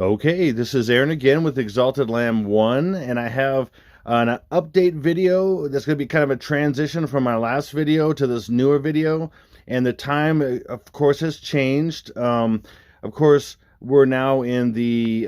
Okay, this is Aaron again with Exalted Lamb 1, and I have an update video that's going to be kind of a transition from my last video to this newer video. And the time, of course, has changed. Of course, we're now in the,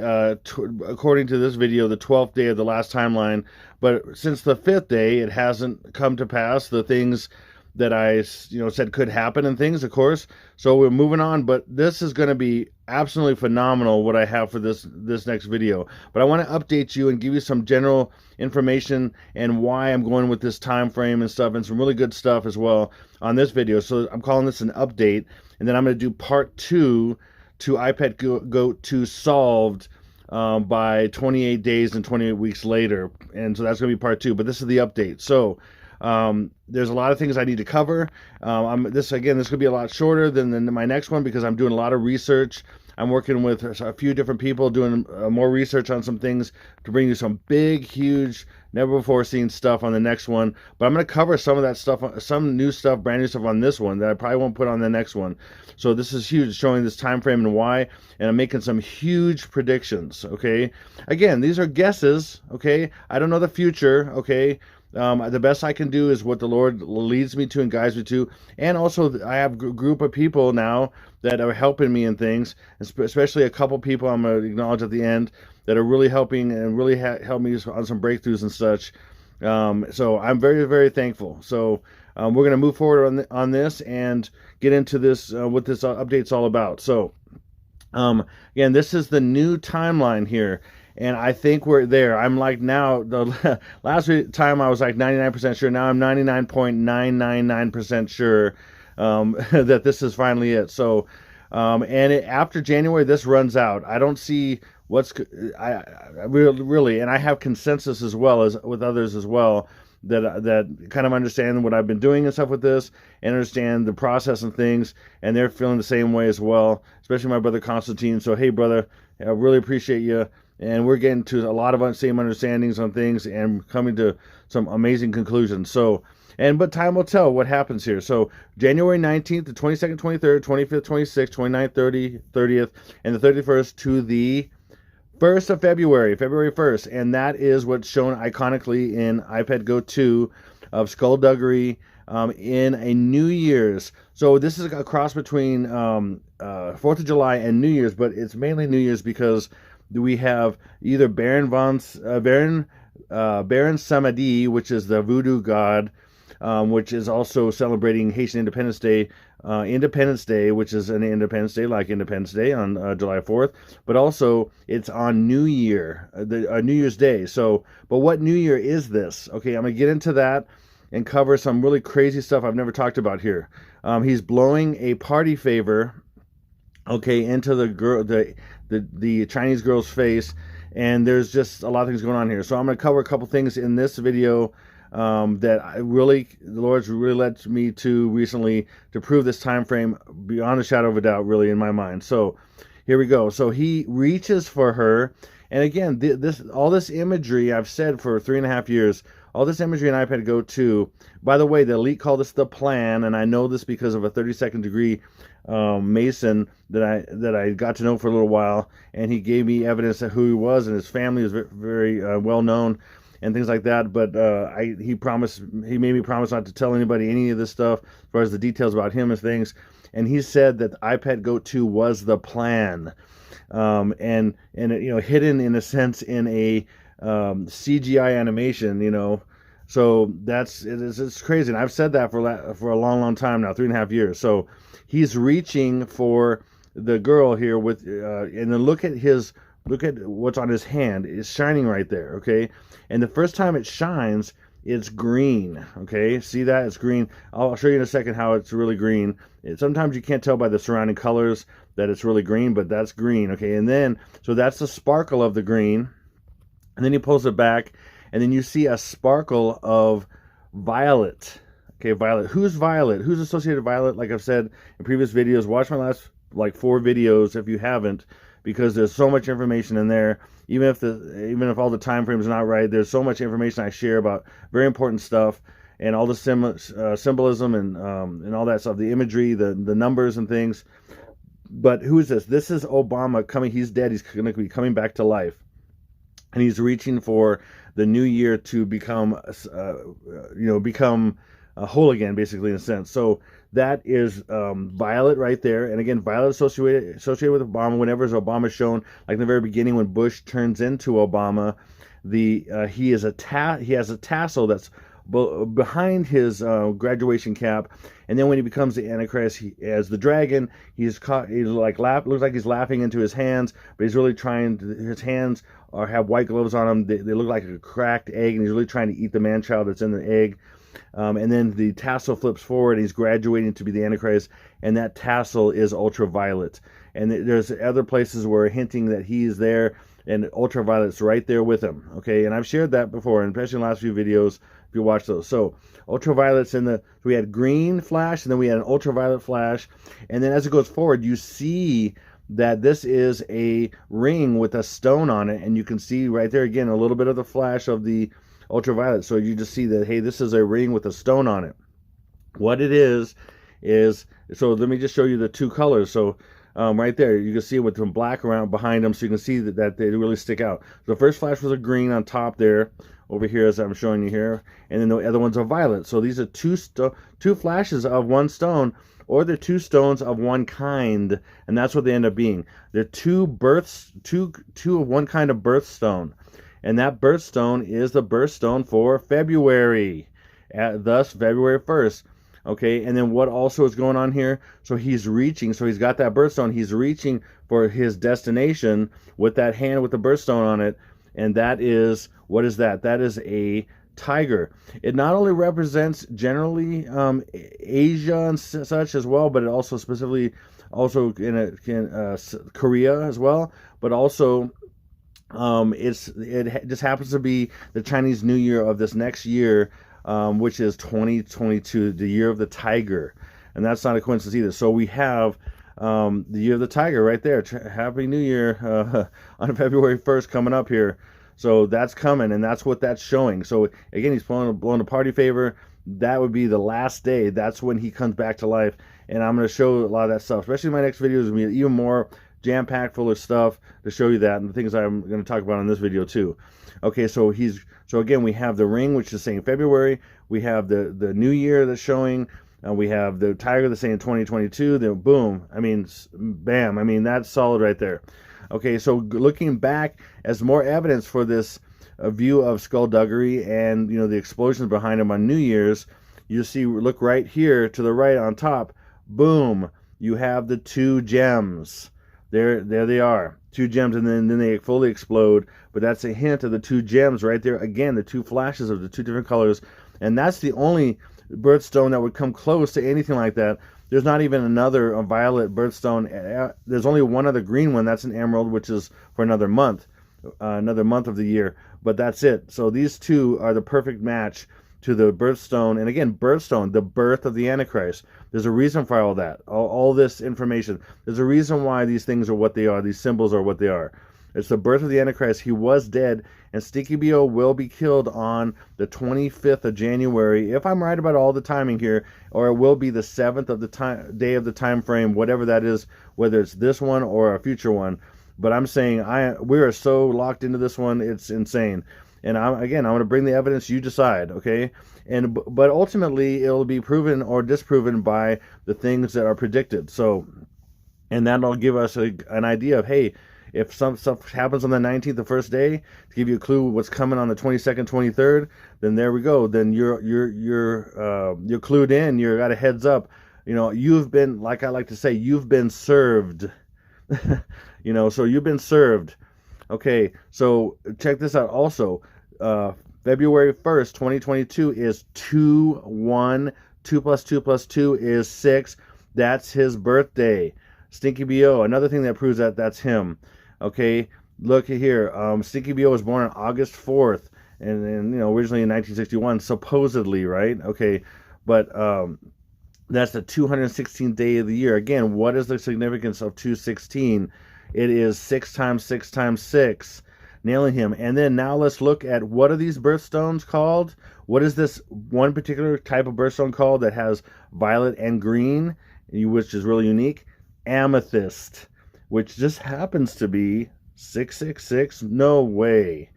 according to this video, the 12th day of the last timeline. But since the 5th day, it hasn't come to pass. The things that I, said could happen and things, of course. So we're moving on, but this is going to be absolutely phenomenal what I have for this next video. But I want to update you and give you some general information and why I'm going with this time frame and stuff, and some really good stuff as well on this video. So I'm calling this an update, and then I'm going to do part 2 to iPad Go 2 solved by 28 days and 28 weeks later. And so that's going to be part 2, but this is the update. So there's a lot of things I need to cover. This could be a lot shorter than my next one because I'm doing a lot of research. I'm working with a few different people doing more research on some things to bring you some big, huge, never before seen stuff on the next one. But I'm going to cover some of that stuff, some new stuff, brand new stuff on this one that I probably won't put on the next one. So this is huge, showing this time frame and why, and I'm making some huge predictions. Okay, again, these are guesses. Okay, I don't know the future. Okay. The best I can do is what the Lord leads me to and guides me to. And also, I have a group of people now that are helping me in things, especially a couple people I'm going to acknowledge at the end that are really helping and really help me on some breakthroughs and such. So I'm very, very thankful. So we're going to move forward on this and get into this, what this update's all about. So again, this is the new timeline here. And I think we're there. I'm like now, the last time I was like 99% sure. Now I'm 99.999% sure that this is finally it. So, after January, this runs out. I don't see I really, and I have consensus as well as with others as well that kind of understand what I've been doing and stuff with this and understand the process and things, and they're feeling the same way as well, especially my brother Constantine. So, hey, brother, I really appreciate you. And we're getting to a lot of same understandings on things and coming to some amazing conclusions. So, but time will tell what happens here. So, January 19th, the 22nd, 23rd, 25th, 26th, 29th, 30th, 30th, and the 31st to the 1st of February, February 1st. And that is what's shown iconically in iPad Go 2 of skullduggery in a New Year's. So, this is a cross between 4th of July and New Year's, but it's mainly New Year's because we have either Baron Samedi, which is the voodoo god, which is also celebrating Haitian Independence Day, which is an Independence Day like Independence Day on July 4th, but also it's on New Year, New Year's Day. So, but what New Year is this? Okay, I'm gonna get into that and cover some really crazy stuff I've never talked about here. He's blowing a party favor, okay, into the Chinese girl's face, and there's just a lot of things going on here. So I'm going to cover a couple things in this video that the Lord's really led me to recently to prove this time frame beyond a shadow of a doubt, really, in my mind. So here we go. So he reaches for her, and again, all this imagery I've said for 3.5 years. All this imagery in iPad Go 2. By the way, the elite call this the plan, and I know this because of a 32nd degree Mason that I got to know for a little while, and he gave me evidence of who he was, and his family is very, very well known and things like that. But he made me promise not to tell anybody any of this stuff as far as the details about him and things. And he said that iPad Go 2 was the plan, and hidden in a sense in a CGI animation, so it's crazy, and I've said that for a long time now, 3.5 years. So he's reaching for the girl here with, and then look at what's on his hand. It's shining right there, okay? And the first time it shines, it's green, okay? See that? It's green. I'll show you in a second how it's really green. Sometimes you can't tell by the surrounding colors that it's really green, but that's green, okay? And then, so that's the sparkle of the green. And then he pulls it back, and then you see a sparkle of violet. Okay, violet. Who's violet? Who's associated with violet? Like I've said in previous videos, watch my last 4 videos if you haven't, because there's so much information in there. Even if all the time frames are not right, there's so much information I share about very important stuff, and all the symbolism and all that stuff, the imagery, the numbers and things. But who is this? This is Obama coming. He's dead. He's going to be coming back to life. And he's reaching for the new year to become, become whole again, basically, in a sense. So that is Violet right there. And again, Violet associated with Obama. Whenever Obama shown, like in the very beginning when Bush turns into Obama, he has a tassel that's behind his graduation cap, and then when he becomes the Antichrist, as the dragon, he's like looks like he's laughing into his hands, but he's really trying to, his hands have white gloves on them. They look like a cracked egg, and he's really trying to eat the man-child that's in the egg. And then the tassel flips forward, and he's graduating to be the Antichrist, and that tassel is ultraviolet. And there's other places where hinting that he's there, and ultraviolet's right there with him. Okay, and I've shared that before, and especially in the last few videos, if you watch those. So ultraviolet's we had green flash, and then we had an ultraviolet flash, and then as it goes forward, you see that this is a ring with a stone on it, and you can see right there again a little bit of the flash of the ultraviolet. So you just see that, hey, this is a ring with a stone on it. What it is, so let me just show you the two colors. So right there, you can see it with some black around behind them, so you can see that they really stick out. The first flash was a green on top there, over here as I'm showing you here, and then the other one's a violet. So these are two flashes of one stone, or they're two stones of one kind, and that's what they end up being. They're two of one kind of birthstone, and that birthstone is the birthstone for February, thus February 1st. Okay, and then what also is going on here? So he's reaching, so he's got that birthstone, he's reaching for his destination with that hand with the birthstone on it, and that is, what is that? That is a tiger. It not only represents generally Asia and such as well, but it also specifically also in Korea as well, but also it just happens to be the Chinese New Year of this next year, which is 2022, the year of the tiger, and that's not a coincidence either. So we have the year of the tiger right there. Happy New Year on February 1st coming up here. So that's coming, and that's what that's showing. So again, he's blowing a party favor. That would be the last day. That's when he comes back to life, and I'm going to show a lot of that stuff. Especially in my next videos, will be even more jam-packed full of stuff to show you that, and the things I'm going to talk about in this video too. Okay, so again, we have the ring, which is saying February. We have the New Year that's showing. We have the tiger that's saying 2022. Then boom, I mean, bam. I mean, that's solid right there. Okay, so looking back as more evidence for this view of skullduggery and, you know, the explosions behind them on New Year's, you see, look right here to the right on top, boom, you have the two gems. There they are, two gems, and then they fully explode. But that's a hint of the two gems right there. Again, the two flashes of the two different colors, and that's the only birthstone that would come close to anything like that. There's not even another violet birthstone. There's only one other green one. That's an emerald, which is for another month of the year. But that's it. So these two are the perfect match to the birthstone. And again, birthstone, the birth of the Antichrist. There's a reason for all that, all this information. There's a reason why these things are what they are. These symbols are what they are. It's the birth of the Antichrist. He was dead, and Stinky B.O. will be killed on the 25th of January, if I'm right about all the timing here, or it will be the 7th of the day of the time frame, whatever that is, whether it's this one or a future one. But I'm saying we are so locked into this one, it's insane. And I'm going to bring the evidence. You decide, okay? But ultimately, it'll be proven or disproven by the things that are predicted. So, and that'll give us an idea of, hey, if some stuff happens on the 19th, the first day, to give you a clue what's coming on the 22nd, 23rd, then there we go. Then you're clued in. You got a heads up. You know, you've been, like I like to say, you've been served. You know, so you've been served. Okay, so check this out. Also, February 1st, 2022 is 2-1. 2 plus 2 plus 2 is 6. That's his birthday. Stinky B.O., another thing that proves that that's him. Okay, look here. Stinky B.O. was born on August 4th, and you know, originally in 1961, supposedly, right? Okay, but that's the 216th day of the year. Again, what is the significance of 216? It is 6 times 6 times 6, nailing him. And then now let's look at, what are these birthstones called? What is this one particular type of birthstone called that has violet and green, which is really unique? amethyst, which just happens to be 666. No way.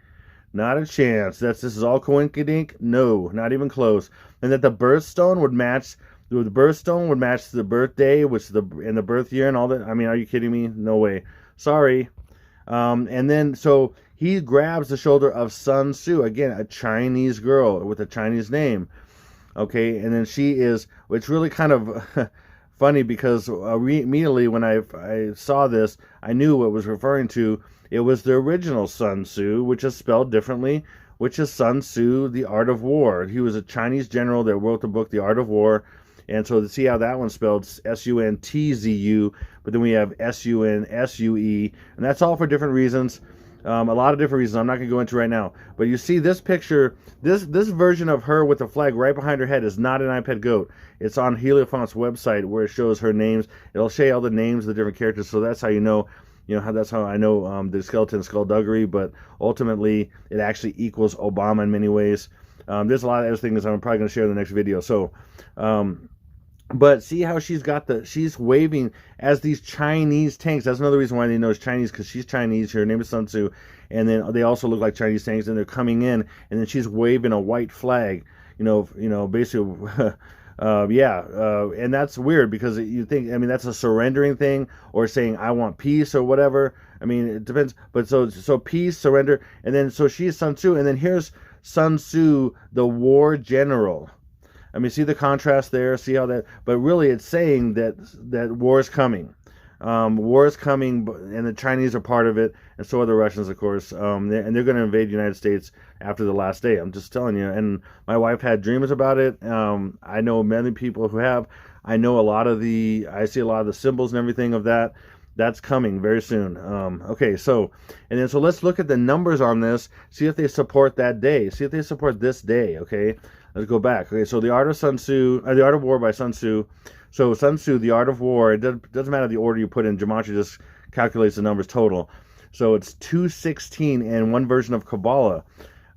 Not a chance. This is all coinkydink? No, not even close. And that the birthstone would match the birthday, which the birth year and all that. I mean, are you kidding me? No way. Sorry. And then so he grabs the shoulder of Sun Tzu, again, a Chinese girl with a Chinese name. Okay, and then she is, it's really kind of funny because immediately when I saw this, I knew what it was referring to. It was the original Sun Tzu, which is spelled differently, which is Sun Tzu, The Art of War. He was a Chinese general that wrote the book, The Art of War. And so to see how that one's spelled, Suntzu, but then we have Sunsue, and that's all for different reasons. A lot of different reasons I'm not going to go into right now. But you see this picture, this version of her with the flag right behind her head is not an iPad goat. It's on Heliofont's website where it shows her names. It'll show you all the names of the different characters, so that's how you know that's how I know the skeleton skullduggery, but ultimately it actually equals Obama in many ways. There's a lot of other things I'm probably going to share in the next video. So, but see how she's waving as these Chinese tanks. That's another reason why they know it's Chinese, because she's Chinese. Her name is Sun Tzu, and then they also look like Chinese tanks, and they're coming in, and then she's waving a white flag. Basically. And that's weird because you think, I mean, that's a surrendering thing or saying I want peace or whatever. I mean, it depends. But so peace, surrender, and then so she's Sun Tzu, and then here's Sun Tzu, the war general. I mean, see the contrast there. See how that? But really, it's saying that war is coming. War is coming, and the Chinese are part of it, and so are the Russians, of course. And they're going to invade the United States after the last day. I'm just telling you. And my wife had dreams about it. I know many people who have. I know I see a lot of the symbols and everything of that. That's coming very soon. Okay, so let's look at the numbers on this. See if they support that day. See if they support this day. Okay, let's go back. Okay, so The Art of War by Sun Tzu. So Sun Tzu, The Art of War, it doesn't matter the order you put in. Gematria just calculates the numbers total. So it's 216 in one version of Kabbalah.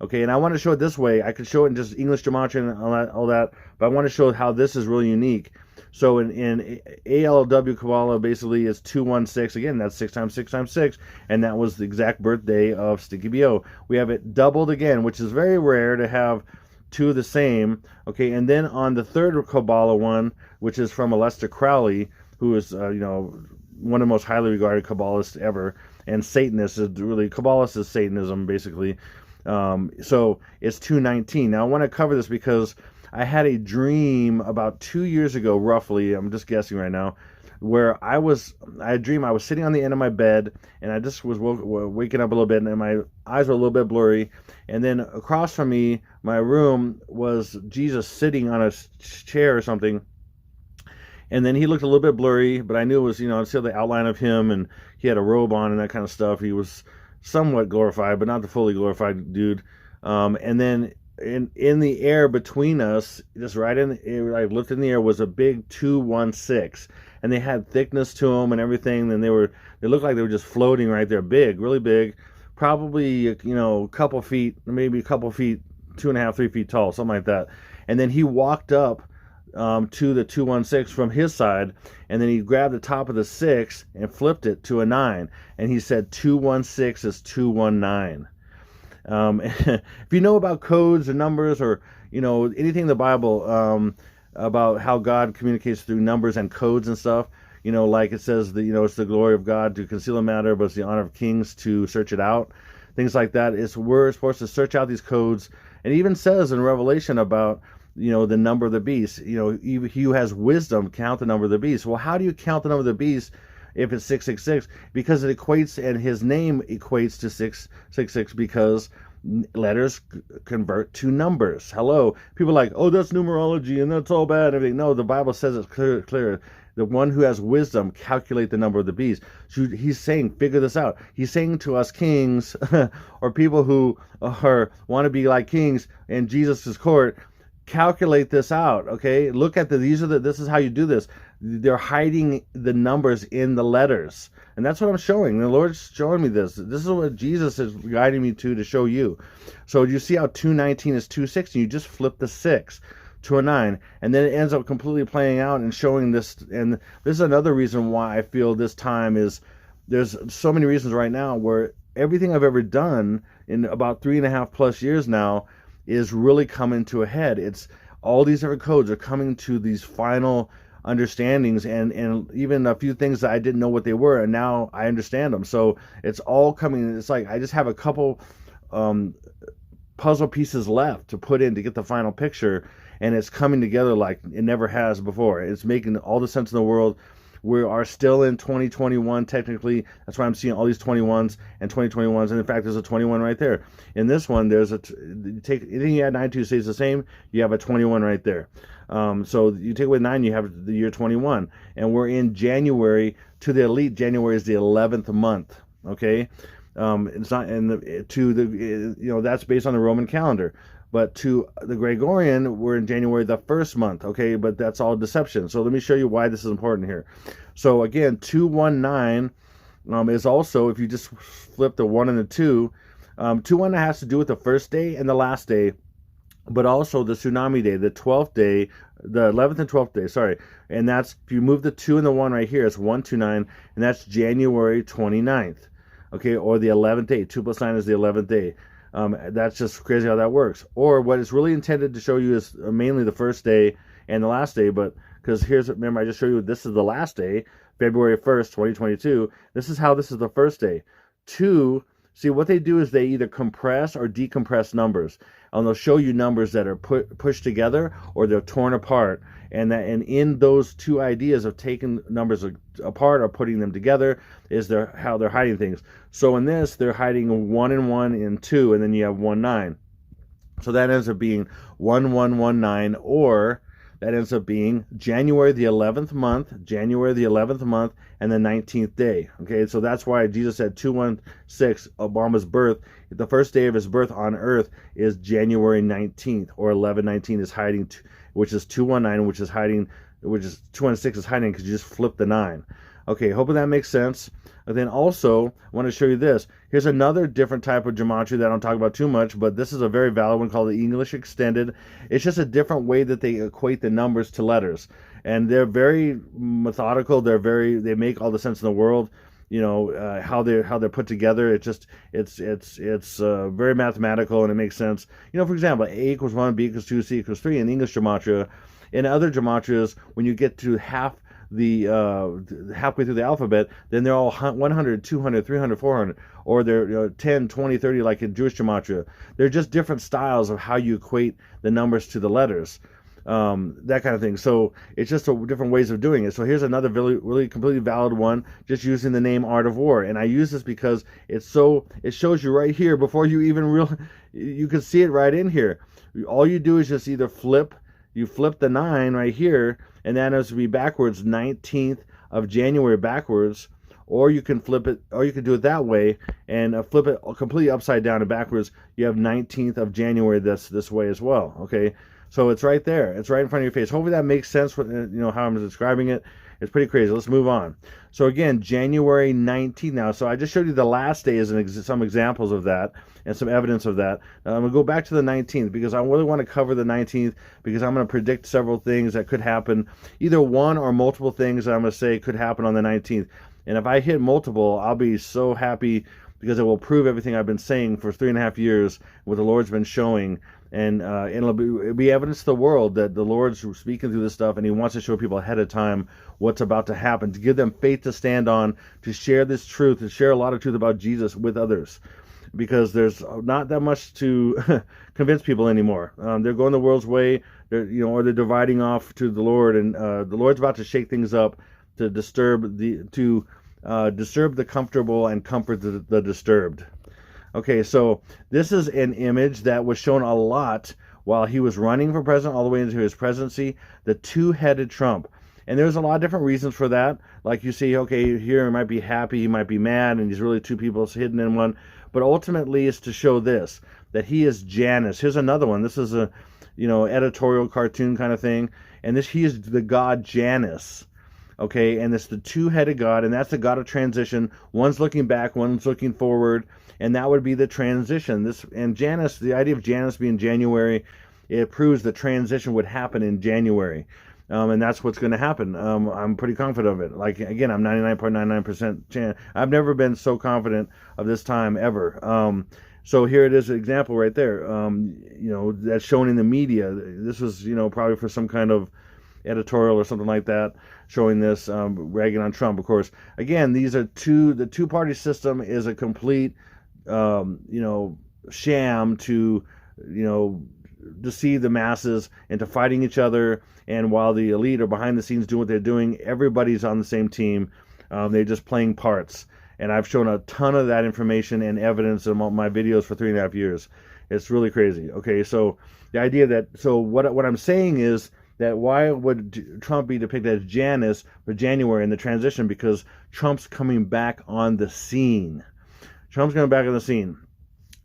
Okay, and I want to show it this way. I could show it in just English Gematria and all that, but I want to show how this is really unique. So in ALW Kabbalah, basically is 216. Again, that's 6 times 6 times 6, and that was the exact birthday of Sticky BO. We have it doubled again, which is very rare to have two the same. Okay, and then on the third Kabbalah one, which is from Aleister Crowley, who is one of the most highly regarded Kabbalists ever, and Satanist is really, Kabbalist is Satanism basically. So it's 219. Now I want to cover this because I had a dream about 2 years ago, roughly. I'm just guessing right now, where I had a dream. I was sitting on the end of my bed, and I just was waking up a little bit, and my eyes were a little bit blurry. And then across from me, my room, was Jesus sitting on a chair or something. And then he looked a little bit blurry, but I knew it was, I saw the outline of him, and he had a robe on and that kind of stuff. He was somewhat glorified, but not the fully glorified dude. And then in the air between us, just right in the air, I looked in the air, was a big 216, and they had thickness to them and everything. And they looked like they were just floating right there, big, really big, probably a couple feet, maybe a couple feet, 2.5, 3 feet tall, something like that. And then he walked up to the 216 from his side, and then he grabbed the top of the 6 and flipped it to a 9, and he said 216 is 219. If you know about codes or numbers or anything in the Bible about how God communicates through numbers and codes and stuff, like it says that it's the glory of God to conceal a matter, but it's the honor of kings to search it out, things like that. We're supposed to search out these codes, and it even says in Revelation about the number of the beast. He who has wisdom, count the number of the beast. Well, how do you count the number of the beast if it's 666? Because it equates, and his name equates to 666 because letters convert to numbers. Hello. People are like, oh, that's numerology and that's all bad and everything. No, the Bible says it's clear. The one who has wisdom, calculate the number of the beast. So he's saying, figure this out. He's saying to us kings or people who want to be like kings in Jesus' court, calculate this out. Okay, look at this is how you do this. They're hiding the numbers in the letters, and that's what I'm showing. The Lord's showing me this. This is what Jesus is guiding me to show you. So you see how 219 is 216. You just flip the 6. to a 9. And then it ends up completely playing out and showing this. And this is another reason why I feel this time is, there's so many reasons right now where everything I've ever done in about 3.5 plus years now is really coming to a head. It's all these different codes are coming to these final understandings, and even a few things that I didn't know what they were, and now I understand them. So it's all coming. It's like I just have a couple puzzle pieces left to put in to get the final picture, and it's coming together like it never has before. It's making all the sense in the world. We are still in 2021 technically. That's why I'm seeing all these 21s and 2021s, and in fact there's a 21 right there. In this one, there's you take anything you add 9 to stays the same, you have a 21 right there. So you take away 9, you have the year 21, and we're in January. To the elite, January is the 11th month. Okay, it's not in the that's based on the Roman calendar. But to the Gregorian, we're in January the 1st month, okay? But that's all deception. So let me show you why this is important here. So again, 219 is also, if you just flip the 1 and the 2, 219 has to do with the first day and the last day, but also the tsunami day, the 12th day, the 11th and 12th day, sorry. And that's, if you move the 2 and the 1 right here, it's 129, and that's January 29th, okay? Or the 11th day. 2 plus 9 is the 11th day. That's just crazy how that works. Or what it's really intended to show you is mainly the first day and the last day, but because remember, I just showed you this is the last day, February 1st, 2022. This is how this is the first day. 2, see what they do is they either compress or decompress numbers. And they'll show you numbers that are pushed together or they're torn apart. And in those two ideas of taking numbers apart or putting them together is how they're hiding things. So in this, they're hiding 1 and 1 in 2, and then you have 1, 9. So that ends up being 1119, or that ends up being January the 11th month, and the 19th day. Okay, so that's why Jesus said 216, Obama's birth, the first day of his birth on earth is January 19th, or 1119 is hiding, which is 219, which is 216 is hiding because you just flip the 9. Okay, hoping that makes sense. And then also, I want to show you this. Here's another different type of gematria that I don't talk about too much, but this is a very valid one called the English Extended. It's just a different way that they equate the numbers to letters. And they're very methodical. They make all the sense in the world. How they're put together. It's very mathematical, and it makes sense. For example, A equals 1, B equals 2, C equals 3 in English gematria. In other gematrias, when you get to halfway through the alphabet, then they're all 100, 200, 300, 400, or they're 10, 20, 30 like in Jewish gematria. They're just different styles of how you equate the numbers to the letters. That kind of thing. So it's just different ways of doing it. So here's another really completely valid one, just using the name Art of War. And I use this because it shows you right here before you even you can see it right in here. All you do is just either flip the 9 right here, and that has to be backwards, 19th of January backwards, or you can flip it, or you can do it that way and flip it completely upside down and backwards. You have 19th of January this way as well. Okay. So it's right there. It's right in front of your face. Hopefully that makes sense with how I'm describing it. It's pretty crazy. Let's move on. So again, January 19th now. So I just showed you the last day as some examples of that and some evidence of that. Now I'm going to go back to the 19th because I really want to cover the 19th because I'm going to predict several things that could happen. Either one or multiple things that I'm going to say could happen on the 19th. And if I hit multiple, I'll be so happy because it will prove everything I've been saying for 3.5 years, what the Lord's been showing. And it'll be evidence to the world that the Lord's speaking through this stuff, and he wants to show people ahead of time what's about to happen, to give them faith to stand on, to share this truth, to share a lot of truth about Jesus with others. Because there's not that much to convince people anymore. They're going the world's way, or they're dividing off to the Lord, and the Lord's about to shake things up to disturb the comfortable and comfort the disturbed. Okay, so this is an image that was shown a lot while he was running for president all the way into his presidency, the two-headed Trump. And there's a lot of different reasons for that. Like you see, okay, here he might be happy, he might be mad, and he's really two people hidden in one. But ultimately it's to show this, that he is Janus. Here's another one. This is a editorial cartoon kind of thing. And he is the god Janus. Okay, and it's the two-headed god, and that's the god of transition. One's looking back, one's looking forward, and that would be the transition. And Janus, the idea of Janus being January, it proves the transition would happen in January. And that's what's going to happen. I'm pretty confident of it. Like, again, I'm 99.99% chance. I've never been so confident of this time ever. So here it is, an example right there. That's shown in the media. This was, probably for some kind of editorial or something like that, showing this, ragging on Trump, of course. Again, these are the two-party system is a complete, sham to, deceive the masses into fighting each other. And while the elite are behind the scenes doing what they're doing, everybody's on the same team. They're just playing parts. And I've shown a ton of that information and evidence in my videos for 3.5 years. It's really crazy. Okay, so the idea that, what I'm saying is that why would Trump be depicted as Janus for January in the transition? Because Trump's coming back on the scene. Trump's coming back on the scene.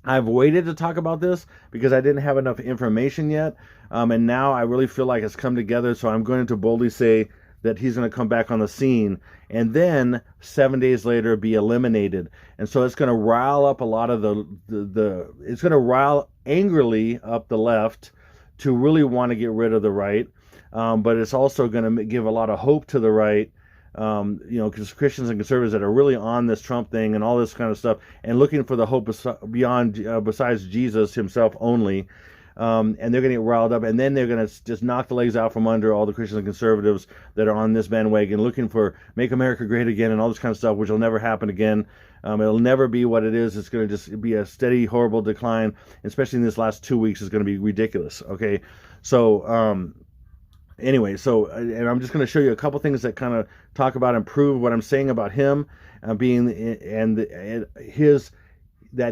I've waited to talk about this because I didn't have enough information yet, and now I really feel like it's come together, so I'm going to boldly say that he's going to come back on the scene, and then 7 days later be eliminated. And so it's going to rile up a lot of it's going to rile angrily up the left to really want to get rid of the right, but it's also going to give a lot of hope to the right, because Christians and conservatives that are really on this Trump thing and all this kind of stuff and looking for the hope besides Jesus himself only, and they're going to get riled up, and then they're going to just knock the legs out from under all the Christians and conservatives that are on this bandwagon looking for make America great again and all this kind of stuff, which will never happen again. It'll never be what it is. It's going to just be a steady, horrible decline, especially in this last 2 weeks. Is going to be ridiculous. Okay, so anyway, and I'm just going to show you a couple things that kind of talk about and prove what I'm saying about him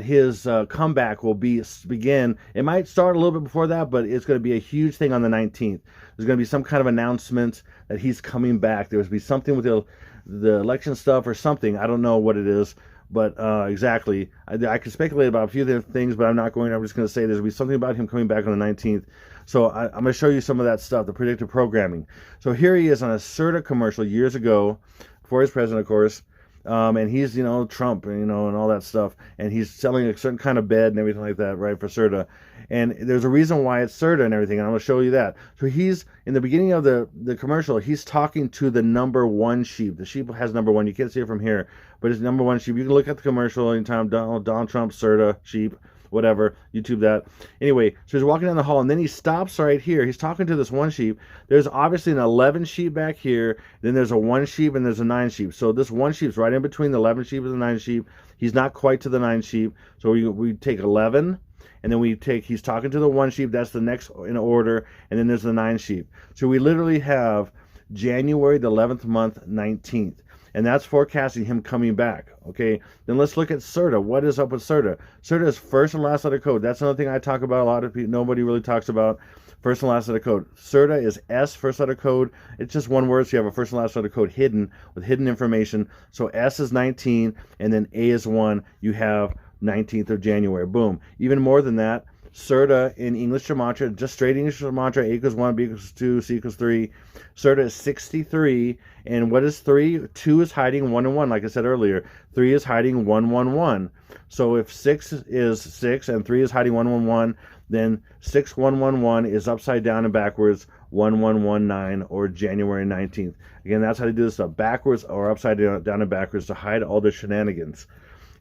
his comeback will begin. It might start a little bit before that, but it's going to be a huge thing on the 19th. There's going to be some kind of announcement that he's coming back. There's going to be something with the election stuff or something. I don't know what it is, but exactly. I could speculate about a few different things, but I'm not going. I'm just going to say there's going to be something about him coming back on the 19th. So I'm going to show you some of that stuff, the predictive programming. So here he is on a CERTA commercial years ago, before he's president, of course. And he's, Trump, and all that stuff. And he's selling a certain kind of bed and everything like that, right, for CERTA. And there's a reason why it's CERTA and everything, and I'm going to show you that. So he's, in the beginning of the commercial, he's talking to the number one sheep. The sheep has number one. You can't see it from here, but it's number one sheep. You can look at the commercial anytime, Donald Trump, CERTA, sheep, whatever, YouTube that. Anyway, so he's walking down the hall, and then he stops right here. He's talking to this one sheep. There's obviously an 11 sheep back here. Then there's a 1 sheep, and there's a 9 sheep. So this 1 sheep's right in between the 11 sheep and the 9 sheep. He's not quite to the 9 sheep. So we take 11, and then he's talking to the 1 sheep. That's the next in order, and then there's the 9 sheep. So we literally have January the 11th month, 19th. And that's forecasting him coming back. Okay, then let's look at CERTA. What is up with CERTA? CERTA is first and last letter code. That's another thing I talk about. A lot of people, nobody really talks about first and last letter code. CERTA is S, first letter code. It's just one word, so you have a first and last letter code hidden with hidden information. So S is 19, and then A is 1. You have 19th of January. Boom. Even more than that, CERTA in English Gematria, just straight English Gematria, A equals 1, B equals 2, C equals 3. CERTA is 63, and what is 3? 2 is hiding 1 and 1, like I said earlier. 3 is hiding 1, 1, 1. So if 6 is 6 and 3 is hiding 1, 1, 1, then 6, 1, 1, 1 is upside down and backwards 1, 1, 1, 9, or January 19th. Again, that's how they do this stuff, backwards or upside down and backwards to hide all the shenanigans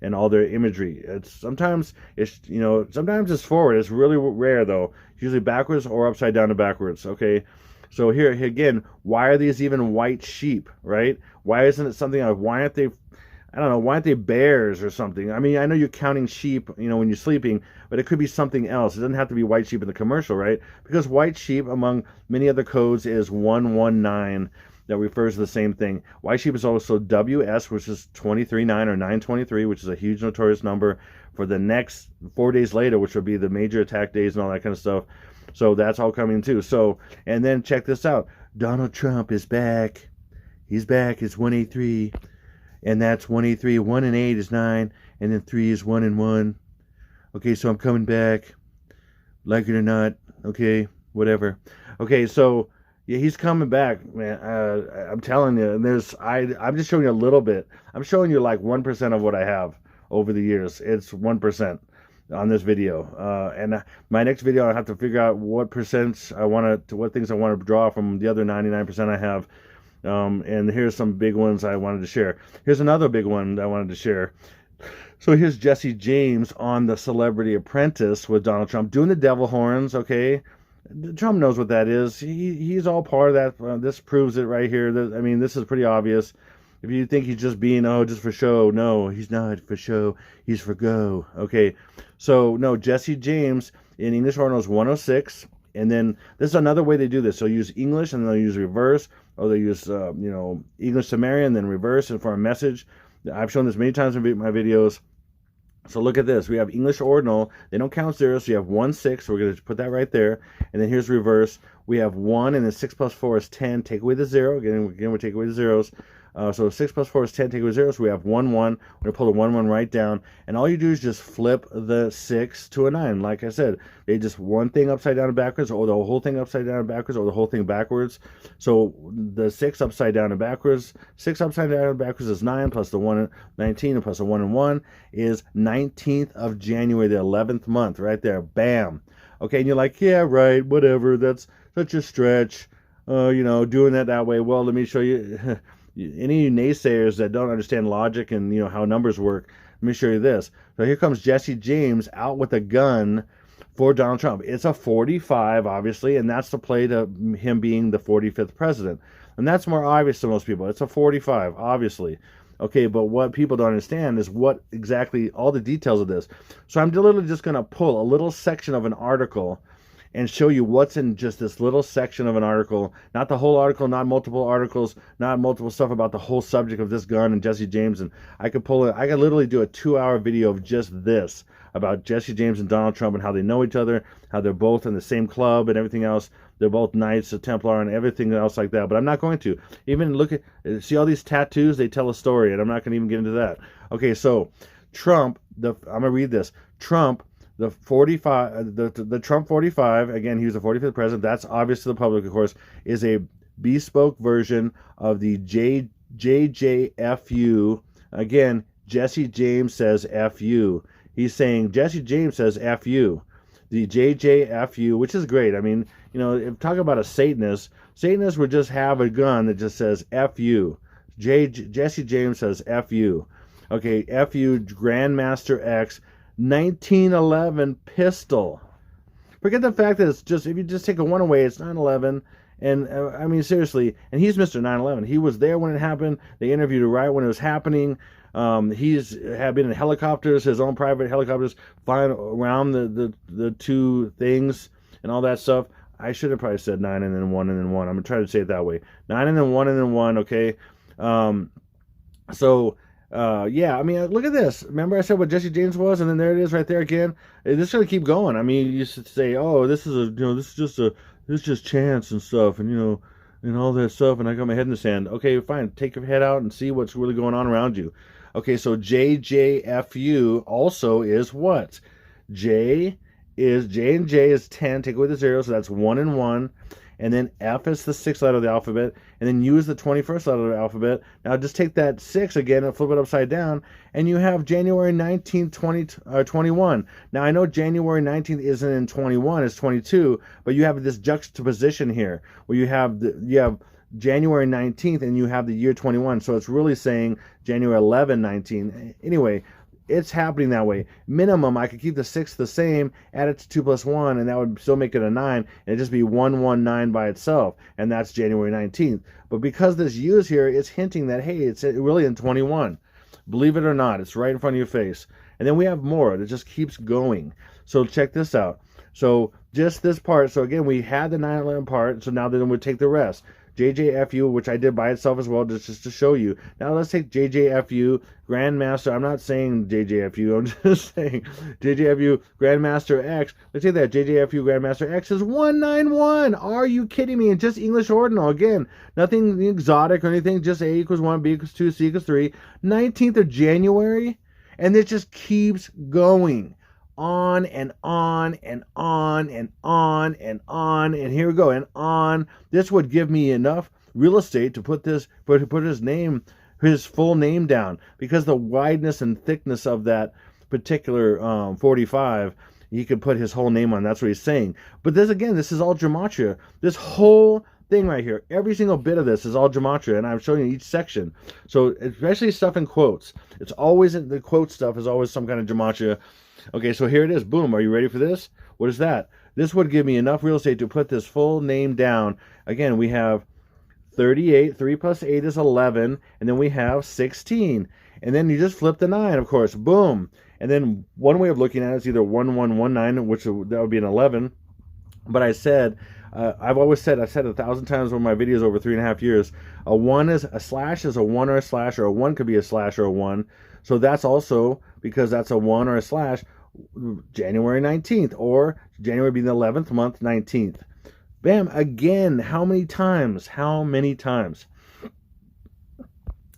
and all their imagery. Sometimes it's forward. It's really rare though. It's usually backwards or upside down and backwards. Okay, so here again, why are these even white sheep? Right? Why isn't it something like, why aren't they? I don't know. Why aren't they bears or something? I mean, I know you're counting sheep, when you're sleeping, but it could be something else. It doesn't have to be white sheep in the commercial, right? Because white sheep, among many other codes, is 119. That refers to the same thing. White sheep is also WS, which is 23/9 or 9/23, which is a huge notorious number for the next 4 days later, which will be the major attack days and all that kind of stuff. So that's all coming too. So, and then check this out. Donald Trump is back. He's back. It's 183. And that's 183. 1 and 8 is 9. And then 3 is 1 and 1. Okay, so I'm coming back. Like it or not. Okay, whatever. Okay, so yeah, he's coming back, man. I'm telling you. And I'm just showing you a little bit. I'm showing you like 1% of what I have over the years. It's 1%. on this video. And my next video, I have to figure out what percents I want to, what things I want to draw from the other 99% I have. And here's some big ones I wanted to share. Here's another big one I wanted to share. So here's Jesse James on the Celebrity Apprentice with Donald Trump doing the devil horns. Okay, Trump knows what that is. He's all part of that. This proves it right here. I mean, this is pretty obvious. If you think he's just being, oh, just for show, no, he's not for show. He's for go. Okay, so no, Jesse James in English Ordinals 106. And then this is another way they do this. They'll use English and they'll use reverse, or they'll use English Sumerian, then reverse, and for a message. I've shown this many times in my videos. So look at this. We have English ordinal. They don't count zeros, so you have 1, 6. So we're going to put that right there. And then here's reverse. We have 1, and then 6 plus 4 is 10. Take away the 0. Again, we take away the zeros. So 6 plus 4 is 10. Take away 0. So we have 1, 1. We're going to pull the 1, 1 right down. And all you do is just flip the 6 to a 9. Like I said, they just one thing upside down and backwards, or the whole thing upside down and backwards, or the whole thing backwards. So the 6 upside down and backwards, 6 upside down and backwards is 9, plus the 1, 19, and plus the 1 and 1 is 19th of January, the 11th month, right there. Bam. Okay, and you're like, yeah, right, whatever. That's such a stretch, doing that way. Well, let me show you. Any naysayers that don't understand logic and how numbers work, let me show you this. So here comes Jesse James out with a gun for Donald Trump. It's a 45, obviously, and that's the play to him being the 45th president. And that's more obvious to most people. It's a 45, obviously. Okay, but what people don't understand is what exactly all the details of this. So I'm literally just going to pull a little section of an article and show you what's in just this little section of an article, not the whole article, not multiple articles, not multiple stuff about the whole subject of this gun and Jesse James. And I could literally do a 2-hour video of just this about Jesse James and Donald Trump and how they know each other, how they're both in the same club and everything else. They're both Knights of Templar and everything else like that. But I'm not going to. Even see all these tattoos, they tell a story, and I'm not going to even get into that. Okay, so Trump, I'm going to read this. Trump, the 45, the Trump 45, again, he was the 45th president. That's obvious to the public, of course, is a bespoke version of the JJFU. Again, Jesse James says FU. He's saying Jesse James says FU. The JJFU, which is great. I mean, if talking about a Satanist would just have a gun that just says FU. Jesse James says FU. Okay, FU Grandmaster X 1911 pistol. Forget the fact that it's just, if you just take a 1 away, it's 9/11. And I mean, seriously, and he's Mr. 9/11. He was there when it happened. They interviewed him right when it was happening. He's had been in helicopters, his own private helicopters, flying around the two things and all that stuff. I should have probably said 9 and then 1 and then 1. I'm going to try to say it that way. 9 and then 1 and then 1, okay? Yeah, I mean, look at this. Remember I said what Jesse James was, and then there it is right there again. This is going to keep going. I mean, you used to say, oh, this is just chance and stuff, and and all that stuff, and I got my head in the sand. Okay, fine. Take your head out and see what's really going on around you. Okay, so JJFU also is what? J and J is 10. Take away the 0, so that's 1 and 1. And then F is the 6th letter of the alphabet, and then U is the 21st letter of the alphabet. Now just take that 6 again and flip it upside down, and you have January 19th, 21. Now I know January 19th isn't in 21, it's 22, but you have this juxtaposition here, where you have January 19th and you have the year 21, so it's really saying January 11, 19. Anyway, it's happening that way. Minimum, I could keep the 6 the same, add it to 2 plus 1, and that would still make it a 9, and it'd just be 119 by itself, and that's January 19th. But because this U is here, it's hinting that, hey, it's really in 21. Believe it or not, it's right in front of your face. And then we have more that just keeps going. So check this out. So just this part, so again, we had the 9/11 part, so now then we'll take the rest. JJFU, which I did by itself as well, just to show you. Now let's take JJFU Grandmaster. I'm not saying JJFU, I'm just saying JJFU Grandmaster X. Let's say that JJFU Grandmaster X is 191. Are you kidding me? And just English ordinal. Again, nothing exotic or anything, just A equals 1, B equals 2, C equals 3. 19th of January, and it just keeps going. On and on and on and on and on, and here we go, and on. This would give me enough real estate to put his full name down, because the wideness and thickness of that particular 45, he could put his whole name on. That's what he's saying. But this, again, this is all gematria. This whole thing right here, every single bit of this is all gematria, and I'm showing you each section. So especially stuff in quotes, it's always, the quote stuff is always some kind of gematria. Okay, so here it is. Boom. Are you ready for this? What is that? This would give me enough real estate to put this full name down. Again, we have 38. 3 plus 8 is 11. And then we have 16. And then you just flip the 9, of course. Boom. And then one way of looking at it is either 1119, which that would be an 11. But I said, I've said 1,000 times in my videos over 3.5 years, a slash is a 1 or a slash, or a 1 could be a slash or a 1. So that's also, because that's a 1 or a slash, January 19th, or January being the 11th month, 19th. Bam, again, how many times? How many times?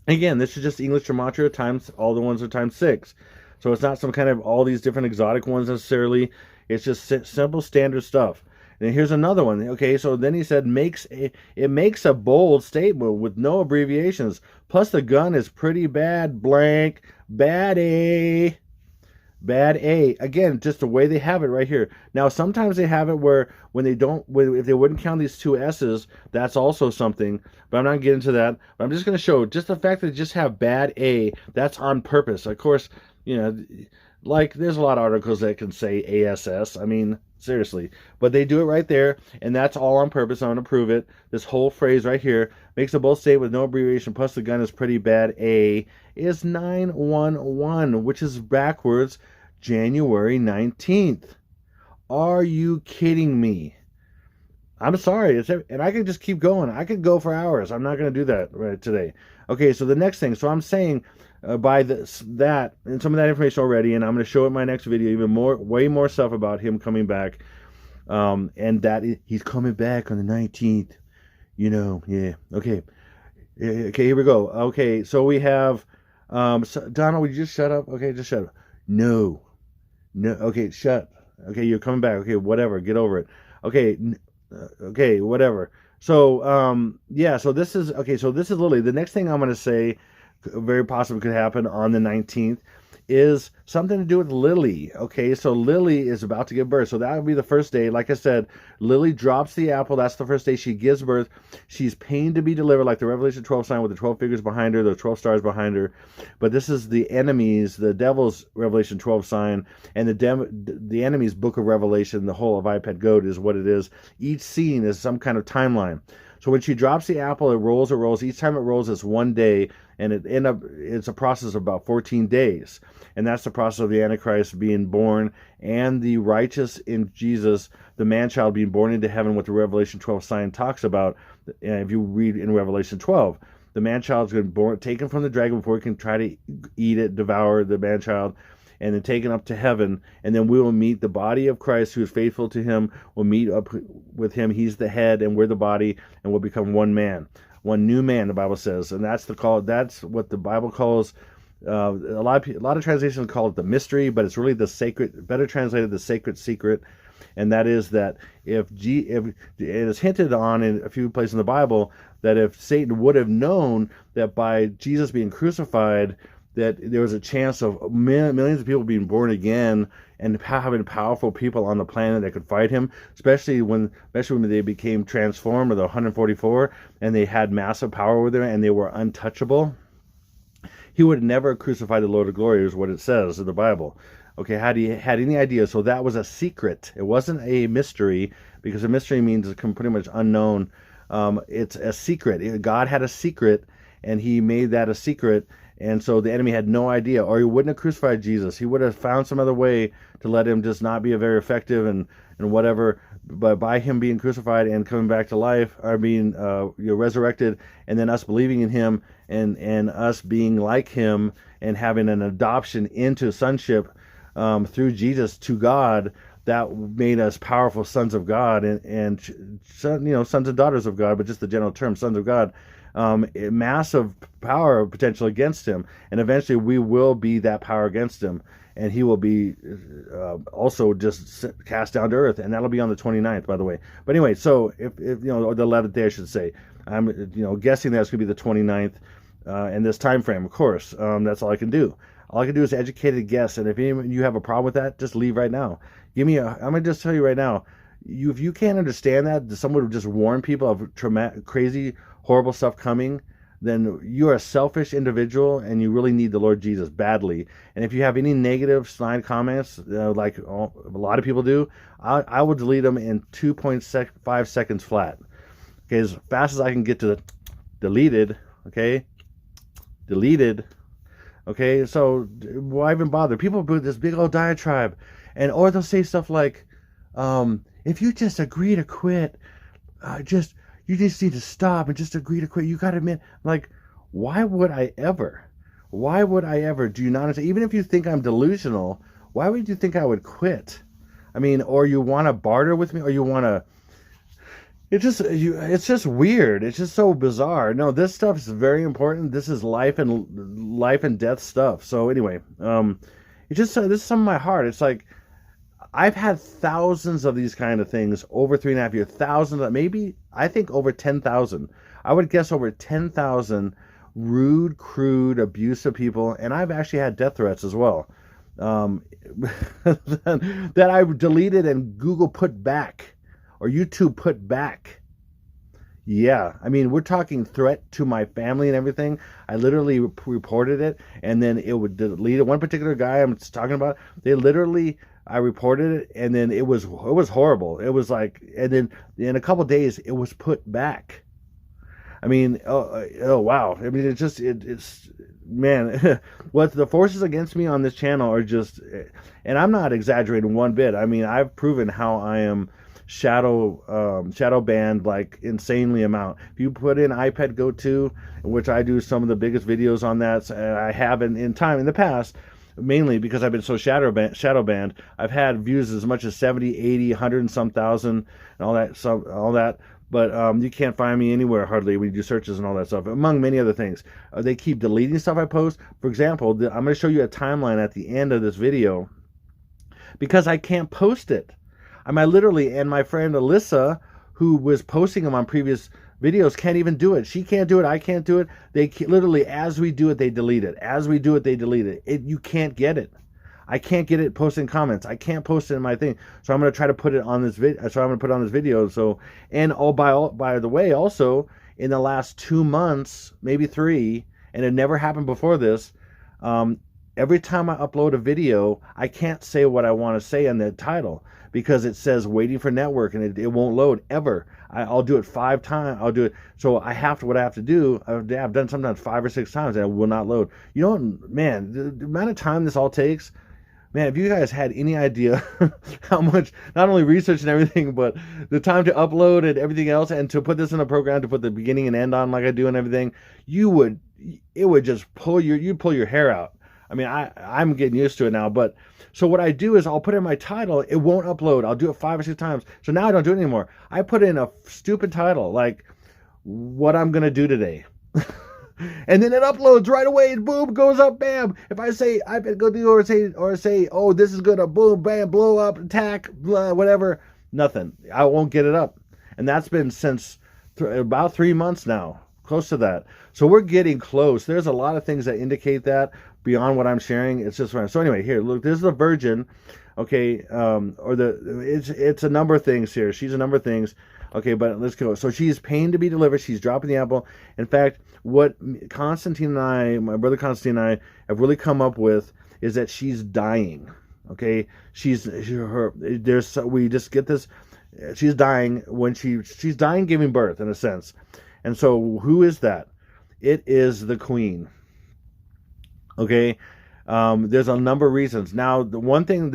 Again, this is just English gematria times, all the ones are times 6. So it's not some kind of all these different exotic ones necessarily. It's just simple standard stuff. And here's another one. Okay, so then he said it makes a bold statement with no abbreviations. Plus the gun is pretty bad, blank, bad A. Bad A. Again, just the way they have it right here. Now, sometimes they have it where when they don't, if they wouldn't count these 2 S's, that's also something. But I'm not getting into that. But I'm just going to show just the fact that they just have bad A. That's on purpose. Of course, you know, like there's a lot of articles that can say ASS. I mean, seriously. But they do it right there, and that's all on purpose. I'm going to prove it. This whole phrase right here makes a bold statement with no abbreviation, plus the gun is pretty bad. A is 911, which is backwards January 19th. Are you kidding me? I'm sorry. And I could just keep going. I could go for hours. I'm not going to do that right today. Okay, so the next thing. So I'm saying by that and some of that information already, and I'm going to show it in my next video even more, way more stuff about him coming back, and that he's coming back on the 19th. You know, yeah. Okay, here we go. Okay, so we have Donald. Would you just shut up? Okay, just shut up. No. Okay, shut. Okay, you're coming back. Okay, whatever. Get over it. Okay. Okay, whatever. So, yeah, so this is, okay, so this is literally, the next thing I'm going to say, very possibly could happen on the 19th, is something to do with Lily. Okay, so Lily is about to give birth. So that would be the first day. Like I said, Lily drops the apple. That's the first day she gives birth. She's pained to be delivered, like the Revelation 12 sign with the 12 figures behind her, the 12 stars behind her. But this is the enemies, the devil's Revelation 12 sign, and the enemy's book of Revelation, the whole of iPad Goat is what it is. Each scene is some kind of timeline. So when she drops the apple, it rolls, it rolls. Each time it rolls, it's 1 day, and it's a process of about 14 days. And that's the process of the Antichrist being born, and the righteous in Jesus, the man-child being born into heaven, what the Revelation 12 sign talks about. If you read in Revelation 12, the man-child's been taken from the dragon before he can try to eat it, devour the man-child, and then taken up to heaven, and then we will meet the body of Christ who is faithful to him. We'll meet up with him. He's the head, and we're the body, and we'll become one man, one new man, the Bible says. And that's what the Bible calls, a lot of translations call it the mystery, but it's really the sacred, better translated, the sacred secret. And that is that if it is hinted on in a few places in the Bible that if Satan would have known that by Jesus being crucified, that there was a chance of millions of people being born again and having powerful people on the planet that could fight him, especially when they became transformed, or the 144, and they had massive power with them and they were untouchable. He would never crucify the Lord of Glory, is what it says in the Bible. Okay, had he had any idea? So that was a secret. It wasn't a mystery, because a mystery means it's pretty much unknown. It's a secret. God had a secret, and he made that a secret. And so the enemy had no idea, or he wouldn't have crucified Jesus. He would have found some other way to let him just not be very effective and whatever. But by him being crucified and coming back to life, or being resurrected, and then us believing in him and us being like him and having an adoption into sonship through Jesus to God, that made us powerful sons of God and sons and daughters of God, but just the general term, sons of God. Massive power potential against him, and eventually we will be that power against him, and he will be also just cast down to earth, and that'll be on the 29th, by the way. But anyway, so if or the 11th day, I should say. I'm guessing that's going to be the 29th in this time frame. Of course, that's all I can do. All I can do is educated guess. And if you have a problem with that, just leave right now. I'm going to just tell you right now, if you can't understand that someone would just warn people of crazy, horrible stuff coming, then you're a selfish individual and you really need the Lord Jesus badly. And if you have any negative snide comments, like a lot of people do, I will delete them in 2.5 seconds flat. Okay, as fast as I can get to the deleted, okay? Deleted. Okay, so why even bother? People put this big old diatribe, or they'll say stuff like, if you just agree to quit, you just need to stop and just agree to quit. You got to admit, like, why would I ever? Why would I ever? Do you not understand? Even if you think I'm delusional, why would you think I would quit? I mean, or you want to barter with me, or you want to. It's just weird. It's just so bizarre. No, this stuff is very important. This is life and death stuff. So anyway, it's just this is some of my heart. It's like I've had thousands of these kind of things over 3.5 years. Thousands, maybe I think over 10,000. I would guess over 10,000 rude, crude, abusive people, and I've actually had death threats as well. That I've deleted and Google put back. Or YouTube put back. Yeah, I mean, we're talking threat to my family and everything. I literally reported it, and then it would delete it. One particular guy I'm talking about, I reported it, and then it was horrible. It was like, and then in a couple of days, it was put back. I mean, oh wow. I mean, it's man, what the forces against me on this channel are just, and I'm not exaggerating one bit. I mean, I've proven how I am shadow banned like insanely amount. If you put in iPad Go 2, which I do some of the biggest videos on that, I have in the past, mainly because I've been so shadow banned, I've had views as much as 70, 80, 100 and some thousand and all that. But you can't find me anywhere hardly when you do searches and all that stuff, among many other things. They keep deleting stuff I post. For example, I'm going to show you a timeline at the end of this video because I can't post it. I literally, and my friend Alyssa, who was posting them on previous videos, can't even do it. She can't do it. I can't do it. They literally, as we do it, they delete it. As we do it, they delete it. You can't get it. I can't get it posting comments. I can't post it in my thing. So I'm going to try to put it on this video. So I'm going to put it on this video. So, and by the way, also in the last 2 months, maybe 3, and it never happened before this, every time I upload a video, I can't say what I want to say in the title because it says waiting for network and it won't load ever. I'll do it 5 times. I'll do it. So what I have to do, I've done sometimes 5 or 6 times and it will not load. You know, man, the amount of time this all takes, man, if you guys had any idea how much, not only research and everything, but the time to upload and everything else and to put this in a program, to put the beginning and end on like I do and everything, it would just you'd pull your hair out. I mean, I'm getting used to it now, but so what I do is I'll put in my title, it won't upload. I'll do it 5 or 6 times. So now I don't do it anymore. I put in a stupid title, like what I'm going to do today. And then it uploads right away, and boom, goes up, bam. If I say iPad Go do or say, oh, this is gonna boom, bam, blow up, attack, blah, whatever, nothing. I won't get it up. And that's been since about 3 months now, close to that. So we're getting close. There's a lot of things that indicate that beyond what I'm sharing. It's just so anyway, here, look, this is the Virgin, okay, it's a number of things here. She's a number of things. Okay, but let's go. So she's pain to be delivered. She's dropping the apple. In fact, what Constantine and I, my brother Constantine and I, have really come up with is that she's dying. Okay, we just get this. She's dying when she's dying giving birth in a sense. And so who is that? It is the Queen. Okay, there's a number of reasons. Now, there's one thing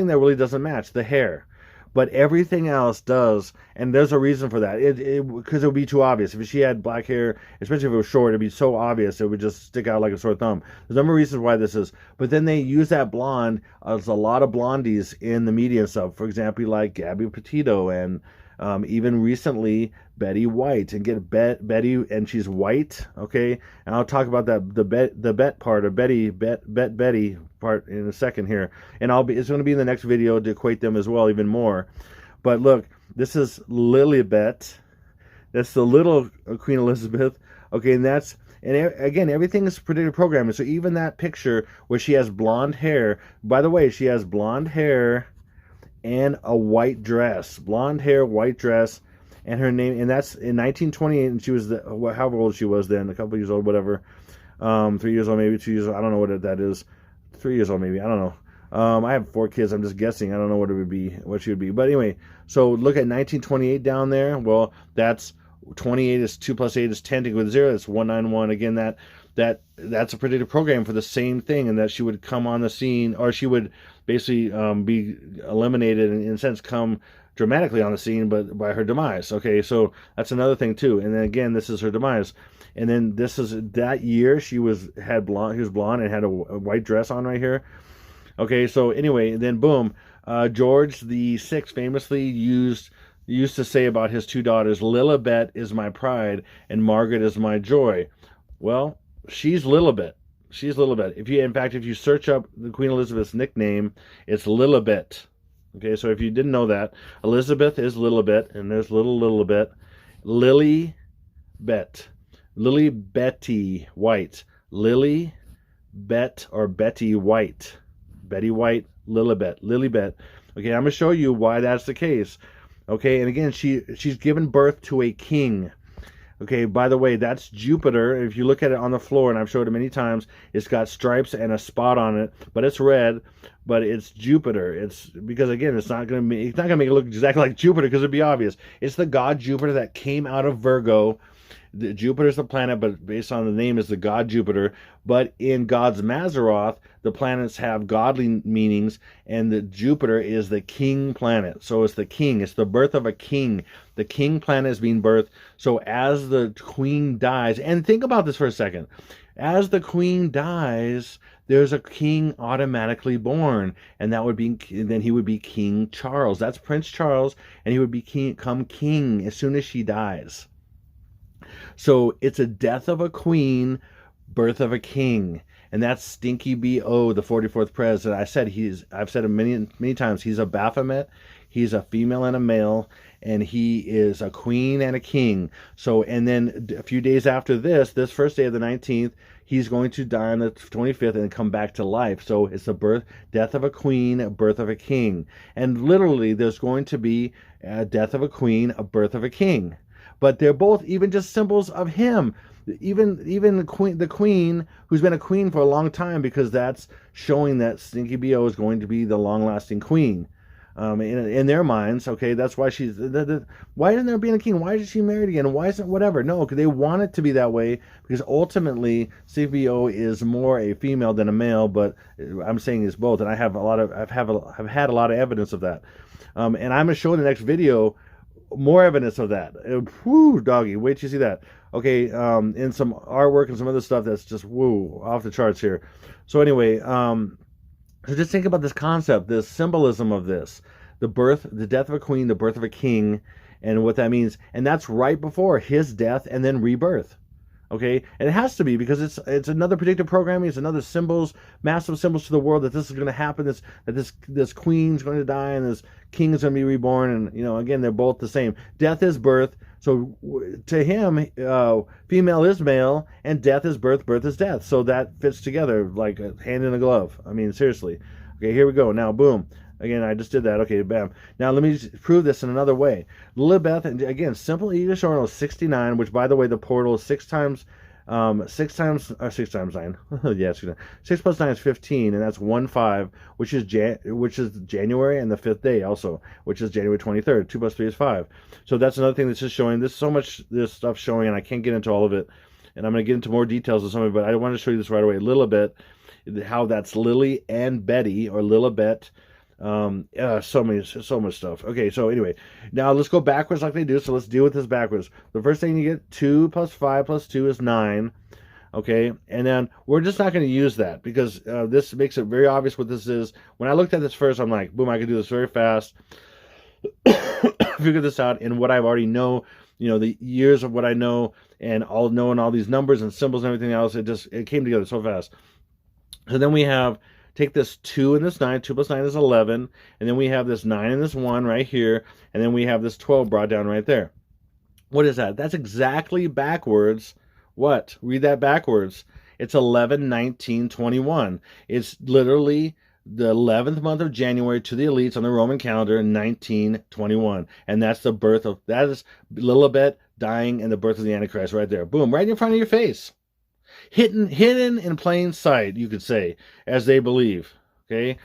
that really doesn't match: the hair. But everything else does, and there's a reason for that. Because it would be too obvious. If she had black hair, especially if it was short, it'd be so obvious it would just stick out like a sore thumb. There's a number of reasons why this is. But then they use that blonde. There's a lot of blondies in the media and stuff. For example, like Gabby Petito and even recently Betty White, and get Betty, and she's white, okay. And I'll talk about that the bet part of Betty part in a second here, and it's going to be in the next video to equate them as well even more. But look, this is Lilibet. That's the little Queen Elizabeth, okay, and And again, everything is predictive programming. So even that picture where she has blonde hair, by the way, she has blonde hair and a white dress, blonde hair, white dress, and her name, and that's in 1928, and she was however old she was then, a couple years old, whatever, 3 years old, maybe 2 years old. I don't know what that is. 3 years old, maybe. I don't know. I have 4 kids. I'm just guessing. I don't know what it would be, what she would be. But anyway, so look at 1928 down there. Well, that's 28 is 2 plus 8 is 10 to go with 0. That's 191. Again, that's a predictive program for the same thing, and that she would come on the scene, or she would basically be eliminated and in a sense come dramatically on the scene, but by her demise. Okay, so that's another thing too. And then again, this is her demise. And then this is that year she was blonde and had a white dress on right here. Okay, so anyway, then boom, George the Sixth famously used to say about his 2 daughters, Lilibet is my pride and Margaret is my joy. Well, she's Lilibet. She's Lilibet. If you search up the Queen Elizabeth's nickname, it's Lilibet. Okay, so if you didn't know that, Elizabeth is Lilibet, and there's little Lilibet. Lily Betty White. Lily Bet or Betty White. Betty White, Lilibet. Okay, I'm going to show you why that's the case. Okay, and again, she's given birth to a king. Okay, by the way, that's Jupiter. If you look at it on the floor, and I've showed it many times, it's got stripes and a spot on it, but it's red, but it's Jupiter. It's because, again, it's not going to make it look exactly like Jupiter, because it'd be obvious. It's the god Jupiter that came out of Virgo. Jupiter's the planet, but based on the name is the god Jupiter. But in God's Mazzaroth, the planets have godly meanings, and the Jupiter is the king planet. So it's the king. It's the birth of a king. The king planet is being birthed. So as the queen dies, and think about this for a second. As the queen dies, there's a king automatically born, and then he would be King Charles. That's Prince Charles, and he would become king as soon as she dies. So it's a death of a queen, birth of a king. And that's Stinky B.O., the 44th president. I've said it many times, he's a Baphomet, he's a female and a male, and he is a queen and a king. So, and then a few days after this first day of the 19th, he's going to die on the 25th and come back to life. So it's the death of a queen, birth of a king. And literally, there's going to be a death of a queen, a birth of a king. But they're both even just symbols of him. Even the queen, who's been a queen for a long time, because that's showing that Stinky B.O. is going to be the long-lasting queen. In their minds, okay, that's why she's... why isn't there being a king? Why is she married again? Why isn't whatever? No, because they want it to be that way, because ultimately Stinky B.O. is more a female than a male, but I'm saying it's both, and I've had a lot of evidence of that. And I'm going to show in the next video more evidence of that. Whoo, doggy, wait till you see that. Okay, in some artwork and some other stuff that's just woo, off the charts here. So anyway, so just think about this concept, this symbolism of this, the death of a queen, the birth of a king, and what that means. And that's right before his death and then rebirth. Okay, and it has to be, because it's another predictive programming. It's another massive symbols to the world that this is going to happen. That this queen's going to die and this king is going to be reborn. And again, they're both the same. Death is birth. So to him, female is male, and death is birth. Birth is death. So that fits together like a hand in a glove. I mean, seriously. Okay, here we go. Now, boom. Again, I just did that. Okay, bam. Now, let me prove this in another way. Lilibet, and again, simple Yiddish ordinal 69, which, by the way, the portal is 6 times 9. Yeah, 69. 6 plus 9 is 15, and that's 1-5, which is January and the 5th day also, which is January 23rd. 2 plus 3 is 5. So that's another thing that's just showing. There's so much this stuff showing, and I can't get into all of it. And I'm going to get into more details of some of it, but I want to show you this right away. Lilibet, how that's Lily and Betty, or Lilibet. So much stuff. Okay, so anyway, now let's go backwards like they do. So let's deal with this backwards. The first thing you get, 2 plus 5 plus 2 is 9. Okay, and then we're just not going to use that, because this makes it very obvious what this is. When I looked at this first, I'm like, boom, I can do this very fast. Figure this out in what I already know. The years of what I know, and knowing all these numbers and symbols and everything else. It came together so fast. So then we have, take this 2 and this 9. 2 plus 9 is 11. And then we have this 9 and this 1 right here. And then we have this 12 brought down right there. What is that? That's exactly backwards What? Read that backwards. It's 11/19/21. It's literally the 11th month of January to the elites on the Roman calendar in 1921. And that's the birth of, that is Lilibet dying and the birth of the Antichrist right there. Boom, right in front of your face. Hidden in plain sight, you could say, as they believe. Okay?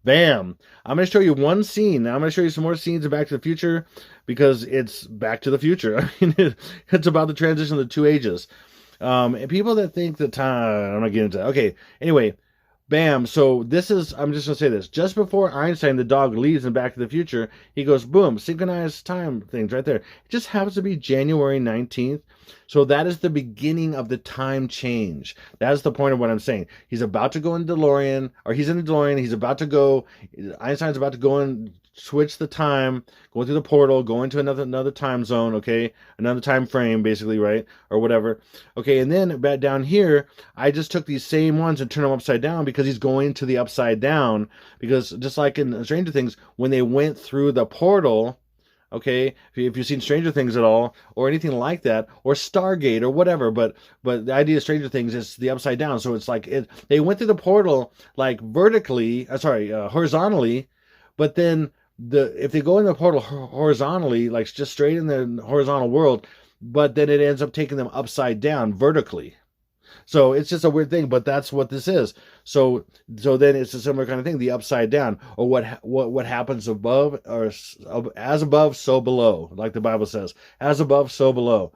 Bam. I'm going to show you one scene. Now I'm going to show you some more scenes of Back to the Future because it's Back to the Future. I mean, it's about the transition of the two ages. And people that think that time, I'm not getting into that. Okay, anyway, bam. So this is, I'm just going to say this. Just before Einstein, the dog, leaves in Back to the Future, he goes, boom, synchronized time things right there. It just happens to be January 19th. So that is the beginning of the time change. That is the point of what I'm saying. He's about to go in DeLorean, or he's in the DeLorean. He's about to go, Einstein's about to go and switch the time, go through the portal, go into another time zone, okay? Another time frame, basically, right? Or whatever. Okay, and then back down here, I just took these same ones and turned them upside down because he's going to the upside down. Because just like in Stranger Things, when they went through the portal, okay, if you've seen Stranger Things at all, or anything like that, or Stargate, or whatever, but the idea of Stranger Things is the upside down. So it's like they went through the portal like horizontally, but then if they go in the portal horizontally, like just straight in the horizontal world, but then it ends up taking them upside down vertically. So it's just a weird thing, but that's what this is. So then it's a similar kind of thing, the upside down, or what happens above, or as above, so below, like the Bible says, as above, so below.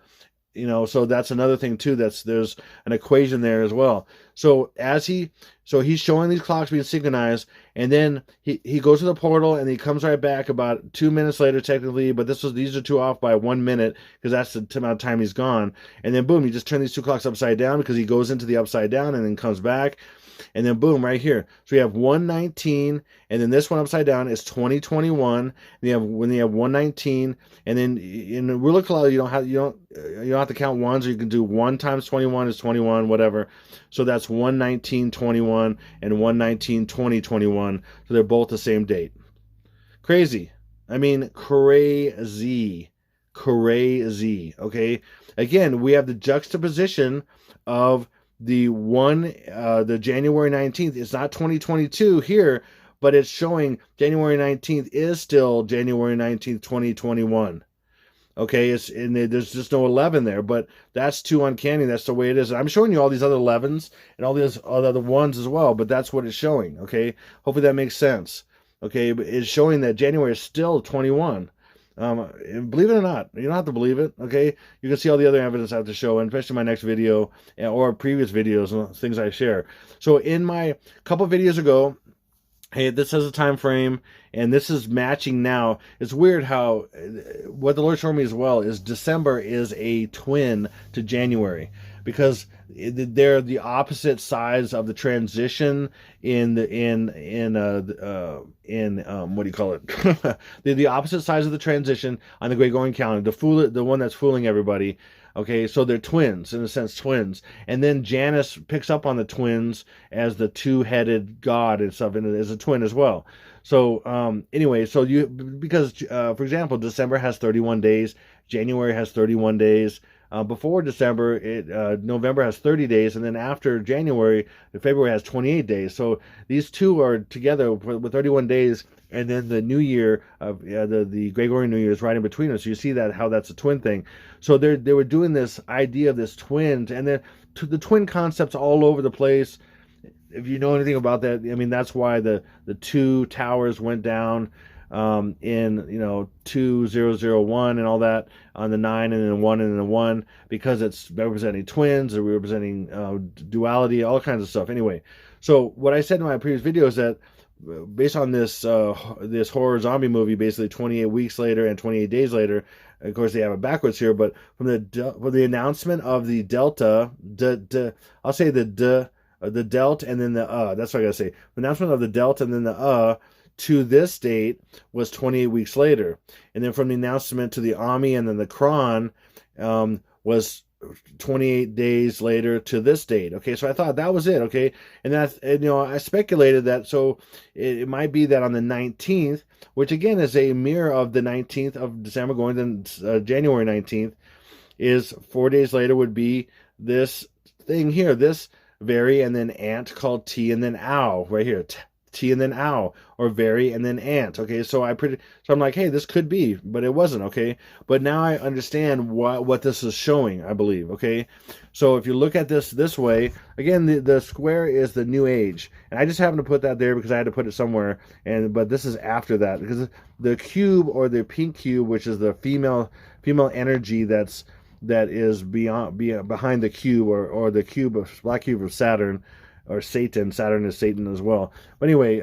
You know, so that's another thing too. There's an equation there as well. So he's showing these clocks being synchronized, and then he goes to the portal and he comes right back about 2 minutes later, technically. But these are two off by 1 minute because that's the amount of time he's gone. And then boom, you just turn these two clocks upside down because he goes into the upside down and then comes back. And then boom, right here. So you have 119, and then this one upside down is 2021. When you have 119, and then in Ruler Cloud, you don't have to count ones, or you can do 1 times 21 is 21, whatever. So that's 119/21 and 119/20/21. So they're both the same date. Crazy. I mean, crazy. Okay. Again, we have the juxtaposition of the January 19th. It's not 2022 here, but it's showing January 19th is still January 19th, 2021. Okay, there's just no 11 there, but that's too uncanny. That's the way it is. And I'm showing you all these other 11s and all these other ones as well, but that's what it's showing. Okay, hopefully that makes sense. Okay, but it's showing that January is still 21. Believe it or not, you don't have to believe it. Okay, you can see all the other evidence I have to show, and especially my next video or previous videos and things I share. So in my couple videos ago, hey, this has a time frame, and this is matching now. It's weird how what the Lord showed me as well is December is a twin to January, because they're the opposite sides of the transition in what do you call it? They're the opposite sides of the transition on the Gregorian calendar. The one that's fooling everybody. Okay, so they're twins, in a sense, twins. And then Janus picks up on the twins as the two-headed god and stuff, and as a twin as well. So anyway, because for example, December has 31 days, January has 31 days. Before December, November has 30 days, and then after January, February has 28 days. So these two are together with 31 days, and then the New Year, the Gregorian New Year is right in between us. So you see how that's a twin thing. So they were doing this idea of this twins, and then the twin concepts all over the place. If you know anything about that, I mean, that's why the two towers went down in 2001 and all that on the 9 and then 1 and then 1, because it's representing twins or representing duality, all kinds of stuff. Anyway, so what I said in my previous video is that based on this horror zombie movie, basically 28 weeks later and 28 days later, of course they have it backwards here, but from the announcement of the delta, I'll say the delta and then the that's what I gotta say. The announcement of the delta and then the to this date was 28 weeks later, and then from the announcement to the Ami and then the Kron was 28 days later to this date. Okay, so I thought that was it. Okay, and I speculated that, so it might be that on the 19th, which again is a mirror of the 19th of December going to January 19th, is 4 days later would be this thing here, this very and then ant called T and then ow right here. T and then ow, or very and then ant. Okay, so I'm like, hey, this could be, but it wasn't. Okay, but now I understand what this is showing, I believe. Okay, so if you look at this way, again, the square is the new age, and I just happened to put that there because I had to put it somewhere, but this is after that, because the cube, or the pink cube, which is the female energy that is behind the cube, or the black cube of Saturn, or Satan. Saturn is Satan as well. But anyway,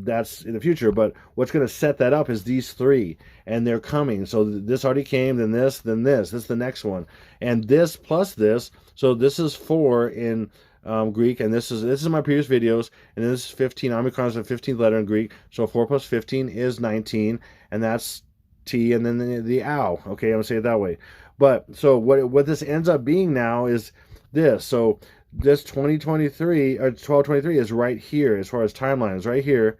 that's in the future. But what's going to set that up is these three, and they're coming. So this already came, then this, then this. This is the next one, and this plus this. So this is 4 in Greek, and this is my previous videos, and this is 15. Omicron is the 15th letter in Greek. So 4 plus 15 is 19, and that's T, and then the ow. Okay, I'm gonna say it that way. But so what this ends up being now is this. So this 2023 or 1223 is right here as far as timeline is right here.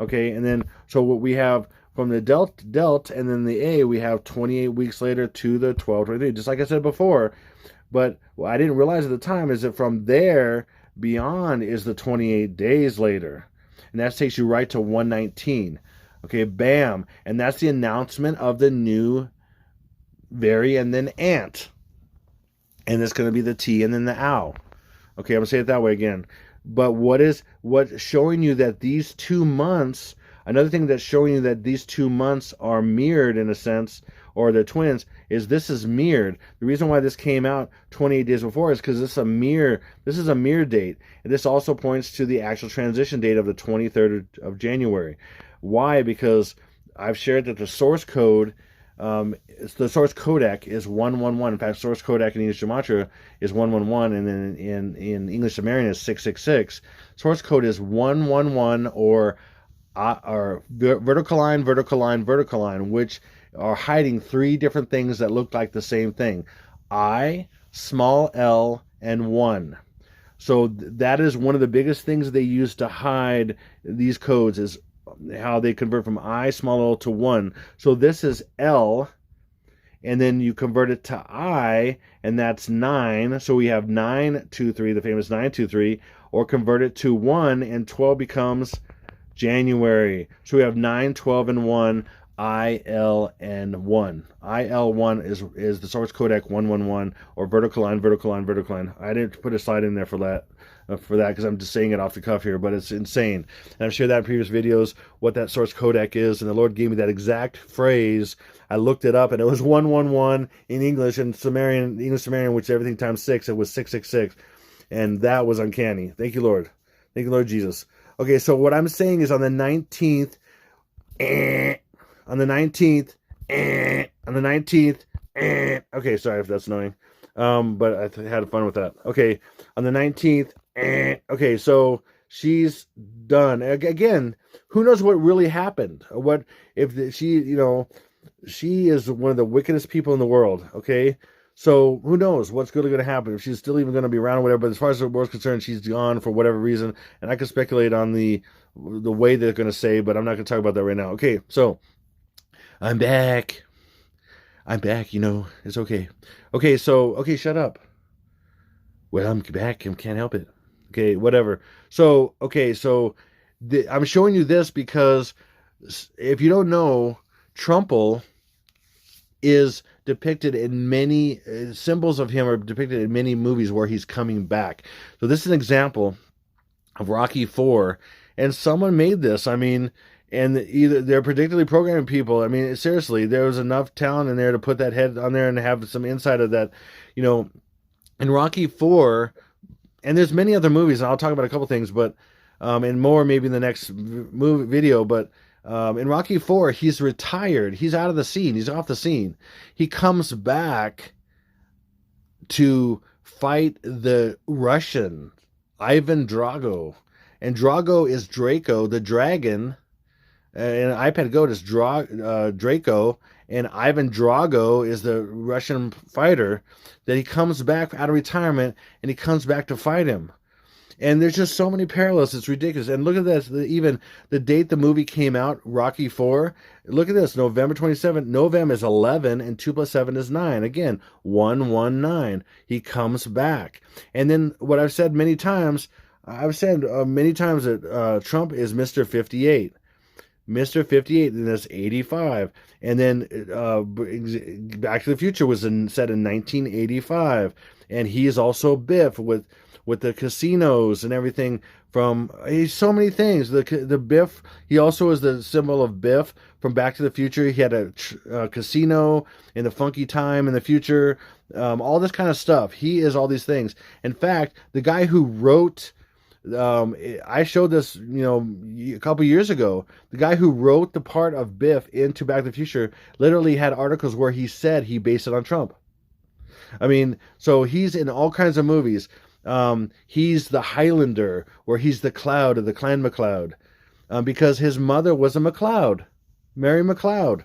Okay, and then so what we have from the delt and then the A, we have 28 weeks later to the 1223, just like I said before. But what I didn't realize at the time is that from there beyond is the 28 days later, and that takes you right to 119. Okay, bam, and that's the announcement of the new very and then ant, and it's going to be the T and then the ow. Okay, I'm going to say it that way again. But what's showing you that these 2 months, another thing that's showing you that these 2 months are mirrored in a sense, or they're twins, is this is mirrored. The reason why this came out 28 days before is because this is a mirror date. And this also points to the actual transition date of the 23rd of January. Why? Because I've shared that the source code, the source codec is 111. In fact, source codec in English Gematria is 111, and then in English Sumerian is 666. Source code is 111, or vertical line, vertical line, vertical line, which are hiding 3 different things that look like the same thing: I, small l, and 1. So that is one of the biggest things they use to hide these codes, is how they convert from I, small l, to 1. So this is L, and then you convert it to I, and that's 9. So we have 923, the famous 923, or convert it to 1, and 12 becomes January. So we have 9, 12, and 1, I, L, and 1. IL1 is the source codec 111, or vertical line, vertical line, vertical line. I didn't put a slide in there for that because I'm just saying it off the cuff here, but it's insane. And I've shared that in previous videos, what that source codec is, and the Lord gave me that exact phrase. I looked it up, and it was 111 in English, and English Sumerian, which is everything times 6, it was 666, and that was uncanny. Thank you, Lord. Thank you, Lord Jesus. Okay, so what I'm saying is on the 19th, on the 19th, on the 19th, okay, sorry if that's annoying, but I had fun with that. Okay, on the 19th, okay, so she's done. Again, who knows what really happened? What if she is one of the wickedest people in the world, okay? So who knows what's really going to happen, if she's still even going to be around or whatever. But as far as the world's concerned, she's gone for whatever reason, and I could speculate on the way they're going to say, but I'm not going to talk about that right now. Okay, so I'm back. It's okay. Okay, so, okay, shut up. Well, I'm back. I can't help it. Okay, whatever. So, okay, so I'm showing you this because if you don't know, Trumple is depicted in many, symbols of him are depicted in many movies where he's coming back. So this is an example of Rocky IV, and someone made this. I mean, and either they're predictively programming people. I mean, seriously, there was enough talent in there to put that head on there and have some insight of that, in Rocky IV, and there's many other movies, and I'll talk about a couple things, but, and more maybe in the next video, but in Rocky IV, he's retired. He's out of the scene. He's off the scene. He comes back to fight the Russian, Ivan Drago. And Drago is Draco, the dragon. And iPad Goat is Draco. And Ivan Drago is the Russian fighter. That he comes back out of retirement, and he comes back to fight him. And there's just so many parallels. It's ridiculous. And look at this. Even the date the movie came out, Rocky 4. Look at this. November 27th. November is 11, and 2 plus 7 is 9. Again, 119. He comes back. And then what I've said many times, that Trump is Mr. 58. Mr. 58, and that's 85. And then Back to the Future was set in 1985. And he is also Biff with the casinos and everything. He's so many things. The Biff, he also is the symbol of Biff from Back to the Future. He had a casino in the funky time in the future. All this kind of stuff. He is all these things. In fact, the guy who wrote... I showed this, a couple years ago. The guy who wrote the part of Biff into Back to the Future literally had articles where he said he based it on Trump. I mean, so he's in all kinds of movies. He's the Highlander, or he's the Cloud of the Clan MacLeod, because his mother was a MacLeod, Mary MacLeod.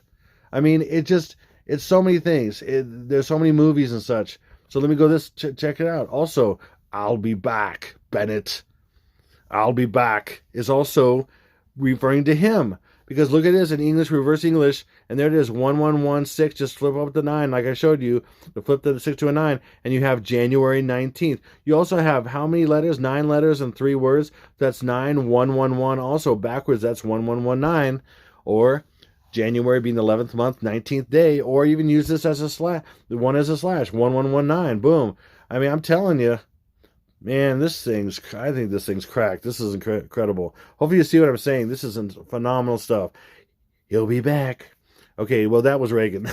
I mean, it's so many things. There's so many movies and such. So let me go check it out. Also, I'll be back, Bennett. I'll be back is also referring to him, because look at this in English, reverse English, and there it is, 1116. Just flip up the 9 like I showed you, the flip the 6 to a 9, and you have January 19th. You also have how many letters? 9 letters and 3 words. That's 9111. Also backwards, that's 1119, or January being the 11th month, 19th day, or even use this as a slash, the one as a slash, 1119. Boom. I mean, I'm telling you. Man, I think this thing's cracked. This is incredible. Hopefully you see what I'm saying. This is phenomenal stuff. He'll be back. Okay, well, that was Reagan.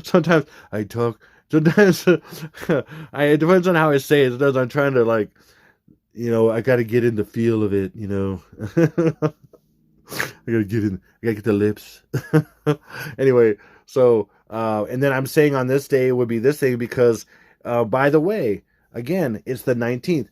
Sometimes I talk. Sometimes it depends on how I say it. Sometimes I'm trying to, I got to get in the feel of it, I got to get the lips. Anyway, so, and then I'm saying on this day would be this thing because, by the way, again, it's the 19th.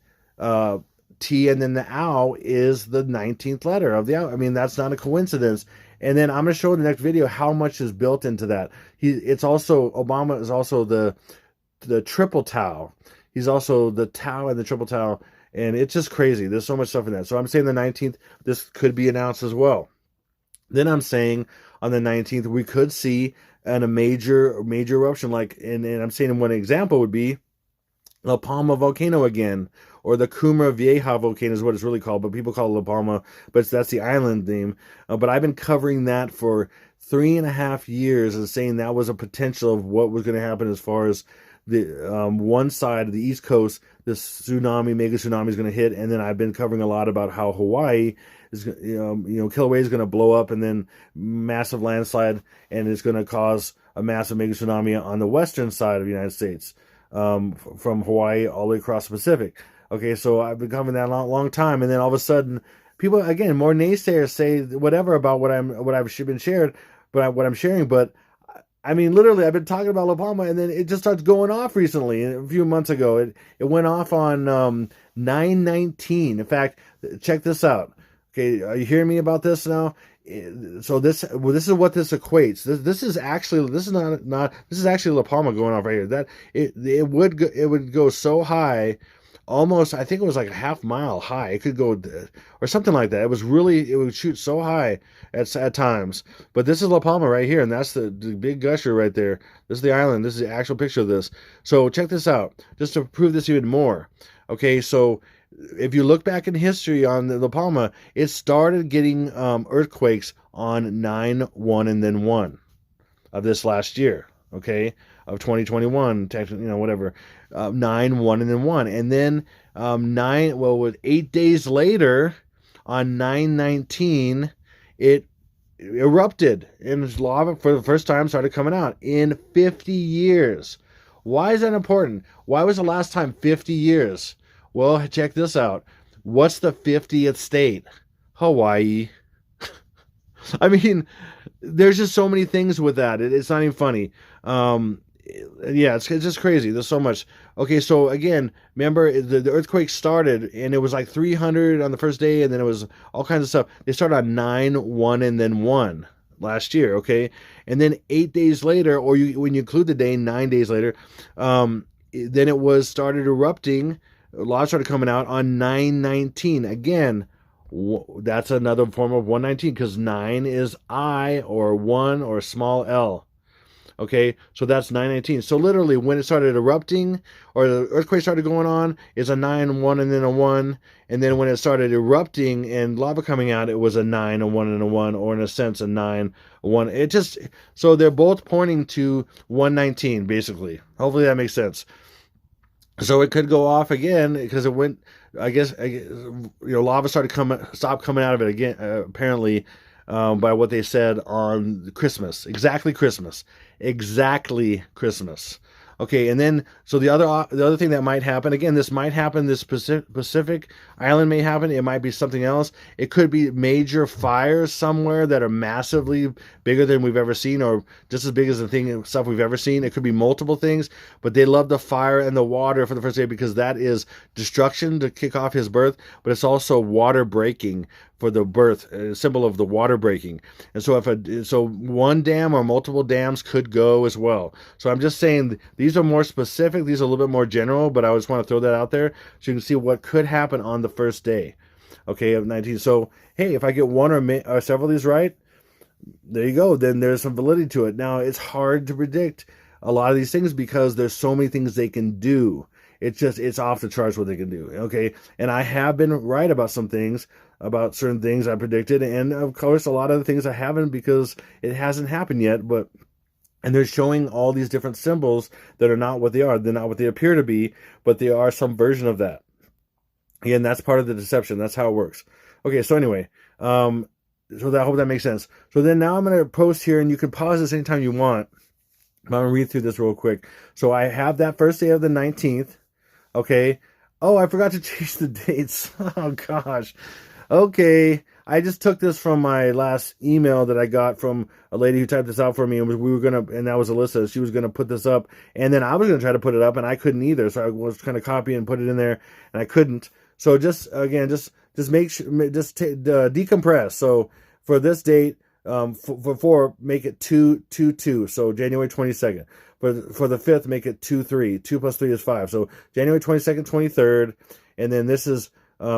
T and then the ow is the 19th letter of the ow. I mean, that's not a coincidence. And then I'm going to show in the next video how much is built into that. Obama is also the triple tau. He's also the tau and the triple tau. And it's just crazy. There's so much stuff in that. So I'm saying the 19th, this could be announced as well. Then I'm saying on the 19th, we could see a major eruption. And I'm saying one example would be La Palma volcano again, or the Cumbre Vieja volcano is what it's really called, but people call it La Palma, but that's the island name. But I've been covering that for 3.5 years and saying that was a potential of what was going to happen as far as the one side of the East Coast, this mega tsunami is going to hit. And then I've been covering a lot about how Hawaii is, Kilauea is going to blow up, and then massive landslide, and it's going to cause a massive mega tsunami on the western side of the United States. From Hawaii all the way across the Pacific. Okay, so I've been covering that a long time, and then all of a sudden, people again, more naysayers say whatever about what I've been shared, but what I'm sharing. But I mean, literally, I've been talking about La Palma, and then it just starts going off recently. A few months ago, it went off on 9/19. In fact, check this out. Okay, are you hearing me about this now? So this is what this equates. This is actually La Palma going off right here. That it would go so high, almost, I think it was like a half mile high. It could go or something like that. It would shoot so high at times. But this is La Palma right here, and that's the big gusher right there. This is the island. This is the actual picture of this. So check this out, just to prove this even more. Okay, so if you look back in history on La Palma, it started getting earthquakes on 9/1 and then 1 of this last year, okay, of 2021, whatever, 9/1 and then 1. And then 8 days later, on 9/19, it erupted, and lava for the first time started coming out in 50 years. Why is that important? Why was the last time 50 years? Well, check this out. What's the 50th state? Hawaii. I mean, there's just so many things with that. It's not even funny. It's just crazy. There's so much. Okay, so again, remember the earthquake started, and it was like 300 on the first day, and then it was all kinds of stuff. They started on 9/1 and then 1 last year, okay? And then 8 days later, when you include the day, 9 days later, then it started erupting lava started coming out on 9/19. Again, that's another form of 119 because 9 is I or 1 or small l. Okay, so that's 9/19. So literally, when it started erupting or the earthquake started going on, it's a 9, 1, and then a 1. And then when it started erupting and lava coming out, it was a 9, a 1, and a 1, or in a sense, a 9, a 1. It just, so they're both pointing to 119, basically. Hopefully that makes sense. So it could go off again because it went, I guess, lava stopped coming out of it again, apparently, by what they said on Christmas. Exactly Christmas. Okay, and then so the other thing that might happen, again, this might happen, this Pacific island may happen, it might be something else. It could be major fires somewhere that are massively bigger than we've ever seen, or just as big as the stuff we've ever seen. It could be multiple things, but they love the fire and the water for the first day because that is destruction to kick off his birth, but it's also water breaking for the birth, a symbol of the water breaking. And so so one dam or multiple dams could go as well. So I'm just saying these are more specific, these are a little bit more general, but I just want to throw that out there so you can see what could happen on the first day, okay, of 19. So hey, if I get one or several of these right, there you go, then there's some validity to it. Now, it's hard to predict a lot of these things because there's so many things they can do. It's off the charts what they can do, okay? And I have been right about some things, about certain things I predicted, and of course a lot of the things I haven't because it hasn't happened yet, and they're showing all these different symbols that are not what they are. They're not what they appear to be, but they are some version of that. Again, that's part of the deception. That's how it works. Okay, so anyway, I hope that makes sense. So then now I'm going to post here, and you can pause this anytime you want. I'm going to read through this real quick. So I have that first day of the 19th. Okay. Oh, I forgot to change the dates. Oh, gosh. Okay. I just took this from my last email that I got from a lady who typed this out for me, and and that was Alyssa. She was going to put this up, and then I was going to try to put it up, and I couldn't either. So I was trying to copy and put it in there, and I couldn't. So just make sure, decompress. So for this date, for 4, make it 2/2/2. So January 22nd. For the 5th, make it 2/3. 2 plus 3 is 5. So January 22nd, 23rd, and then this is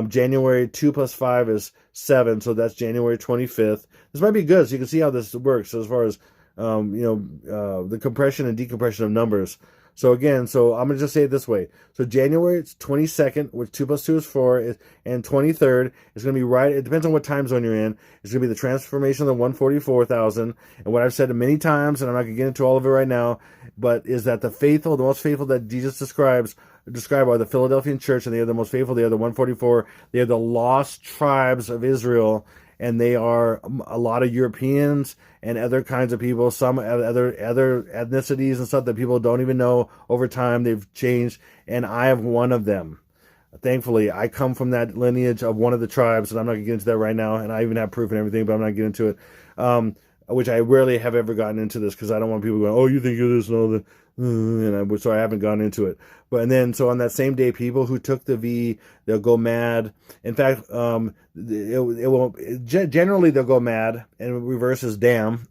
January 2 plus 5 is 7. So that's January 25th. This might be good, so you can see how this works as far as the compression and decompression of numbers. So again, I'm going to just say it this way. So January 22nd, which 2 plus 2 is 4, and 23rd is going to be right. It depends on what time zone you're in. It's going to be the transformation of the 144,000. And what I've said many times, and I'm not going to get into all of it right now, but is that the most faithful that Jesus describe are the Philadelphian church, and they are the most faithful. They are the 144. They are the lost tribes of Israel. And they are a lot of Europeans and other kinds of people, some other ethnicities and stuff that people don't even know over time. They've changed, and I have one of them. Thankfully, I come from that lineage of one of the tribes, and I'm not going to get into that right now, and I even have proof and everything, but I'm not getting into it, which I rarely have ever gotten into this because I don't want people going, oh, you think you're this and all that. So I haven't gone into it. So on that same day, people who took the V, they'll go mad. In fact, it won't. Generally, they'll go mad, and reverse is damn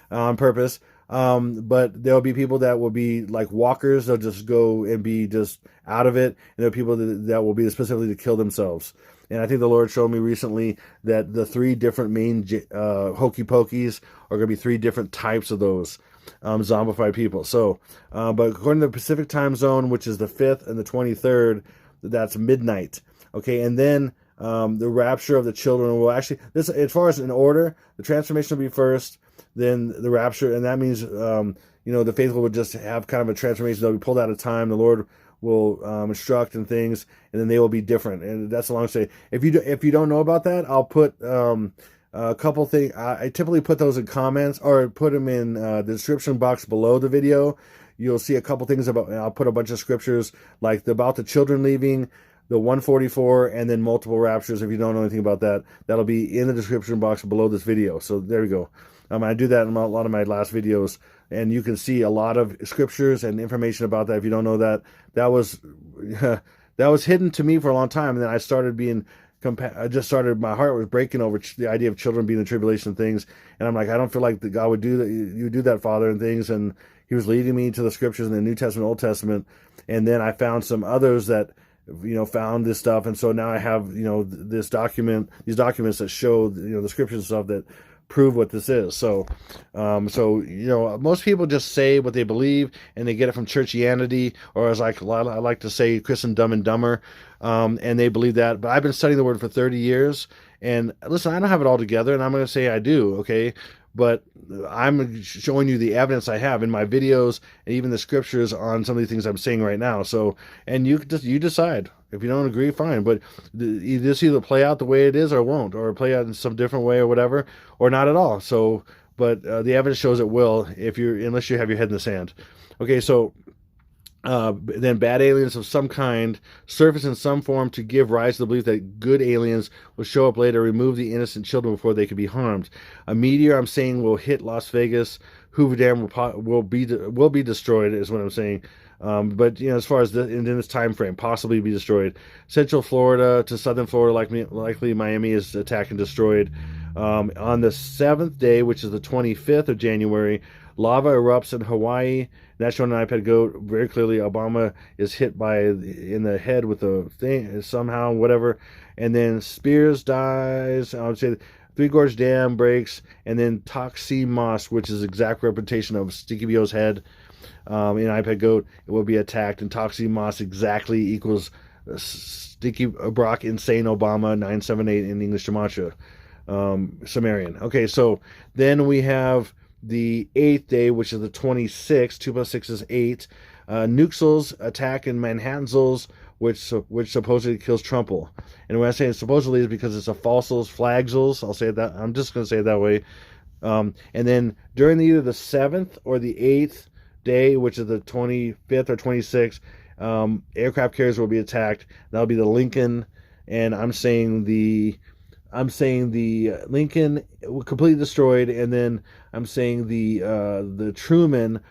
on purpose. But there'll be people that will be like walkers. They'll just go and be just out of it. And there are people that will be specifically to kill themselves. And I think the Lord showed me recently that the 3 different main hokey pokies are going to be 3 different types of those zombified people. So, but according to the Pacific time zone, which is the 5th and the 23rd, that's midnight. Okay, and then the rapture of the children will actually, this as far as in order, the transformation will be first, then the rapture, and that means the faithful would just have kind of a transformation. They'll be pulled out of time. The Lord will instruct and things, and then they will be different. And that's a long story. If you don't know about that, I'll put a couple things. I typically put those in comments or put them in the description box below the video. You'll see a couple things about. I'll put a bunch of scriptures like about the children leaving, the 144, and then multiple raptures. If you don't know anything about that, that'll be in the description box below this video. So there we go. I do that in a lot of my last videos, and you can see a lot of scriptures and information about that. If you don't know that, that was hidden to me for a long time, and then I started being. My heart was breaking over the idea of children being in tribulation and things, and I'm like, I don't feel like God would do that. You do that, Father, and things, and He was leading me to the scriptures in the New Testament, Old Testament, and then I found some others that found this stuff, and so now I have these documents that show the scriptures and stuff that prove what this is. So most people just say what they believe, and they get it from churchianity, or as I like to say, Christian Dumb and Dumber, and they believe that. But I've been studying the Word for 30 years, and listen, I don't have it all together, and I'm going to say I do, okay? But I'm showing you the evidence I have in my videos and even the scriptures on some of the things I'm saying right now. So, and you decide. If you don't agree, fine. But you just either play out the way it is or won't, or play out in some different way or whatever, or not at all. So, but the evidence shows it will unless you have your head in the sand. Okay, so then bad aliens of some kind surface in some form to give rise to the belief that good aliens will show up later, remove the innocent children before they could be harmed. A meteor, I'm saying, will hit Las Vegas. Hoover Dam will be destroyed, is what I'm saying. But as far as in this time frame, possibly be destroyed. Central Florida to southern Florida, likely Miami, is attacked and destroyed. On the 7th day, which is the 25th of January, lava erupts in Hawaii. That's shown on iPad Go very clearly. Obama is hit in the head with a thing somehow, whatever. And then Spears dies. I would say Three Gorge Dam breaks. And then Toxie Moss, which is exact representation of Stinky Bio's head in iPad Go, it will be attacked. And Toxie Moss exactly equals Stinky Brock Insane Obama 978 in English Gematria. Sumerian. Okay, so then we have the 8th day, which is the 26th. 2 plus 6 is 8. Nuxels attack in Manhattans, which supposedly kills Trumple. And when I say supposedly, is because it's a falsels, flagsels. I'll say it that. I'm just going to say it that way. And then during either the 7th or the 8th day, which is the 25th or 26th, aircraft carriers will be attacked. That'll be the Lincoln, and I'm saying the Lincoln completely destroyed, and then I'm saying the Truman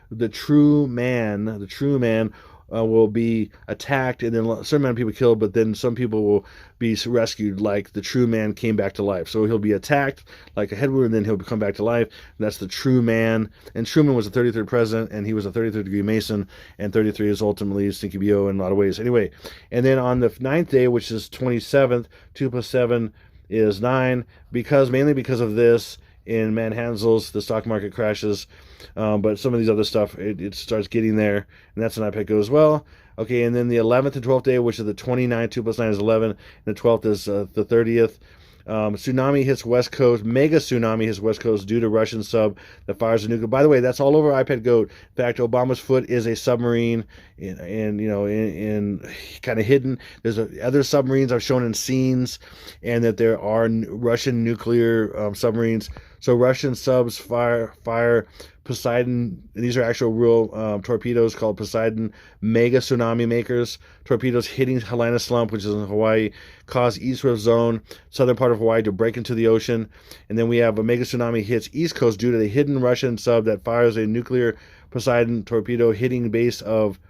will be attacked, and then a certain amount of people killed, but then some people will be rescued, like the True Man came back to life. So he'll be attacked like a head wound, and then he'll come back to life. And that's the True Man. And Truman was the 33rd president, and he was a 33rd degree Mason, and 33 is ultimately Stinky BO in a lot of ways. Anyway, and then on the 9th day, which is 27th, 2 plus 7 is 9, mainly because of this. In Manhattans, the stock market crashes, but some of these other stuff, it starts getting there, and that's an iPad Go as well. Okay, and then the 11th and 12th day, which is the 29th, 2 plus 9 is 11, and the 12th is the 30th. Tsunami hits West Coast. Mega tsunami hits West Coast due to Russian sub that fires a nuclear. By the way, that's all over iPad Go. In fact, Obama's foot is a submarine, in kind of hidden. There's other submarines I've shown in scenes, and that there are Russian nuclear submarines. So Russian subs fire Poseidon. These are actual real torpedoes called Poseidon mega tsunami makers. Torpedoes hitting Helena Slump, which is in Hawaii, cause east rift zone, southern part of Hawaii, to break into the ocean. And then we have a mega tsunami hits east coast due to the hidden Russian sub that fires a nuclear Poseidon torpedo hitting base of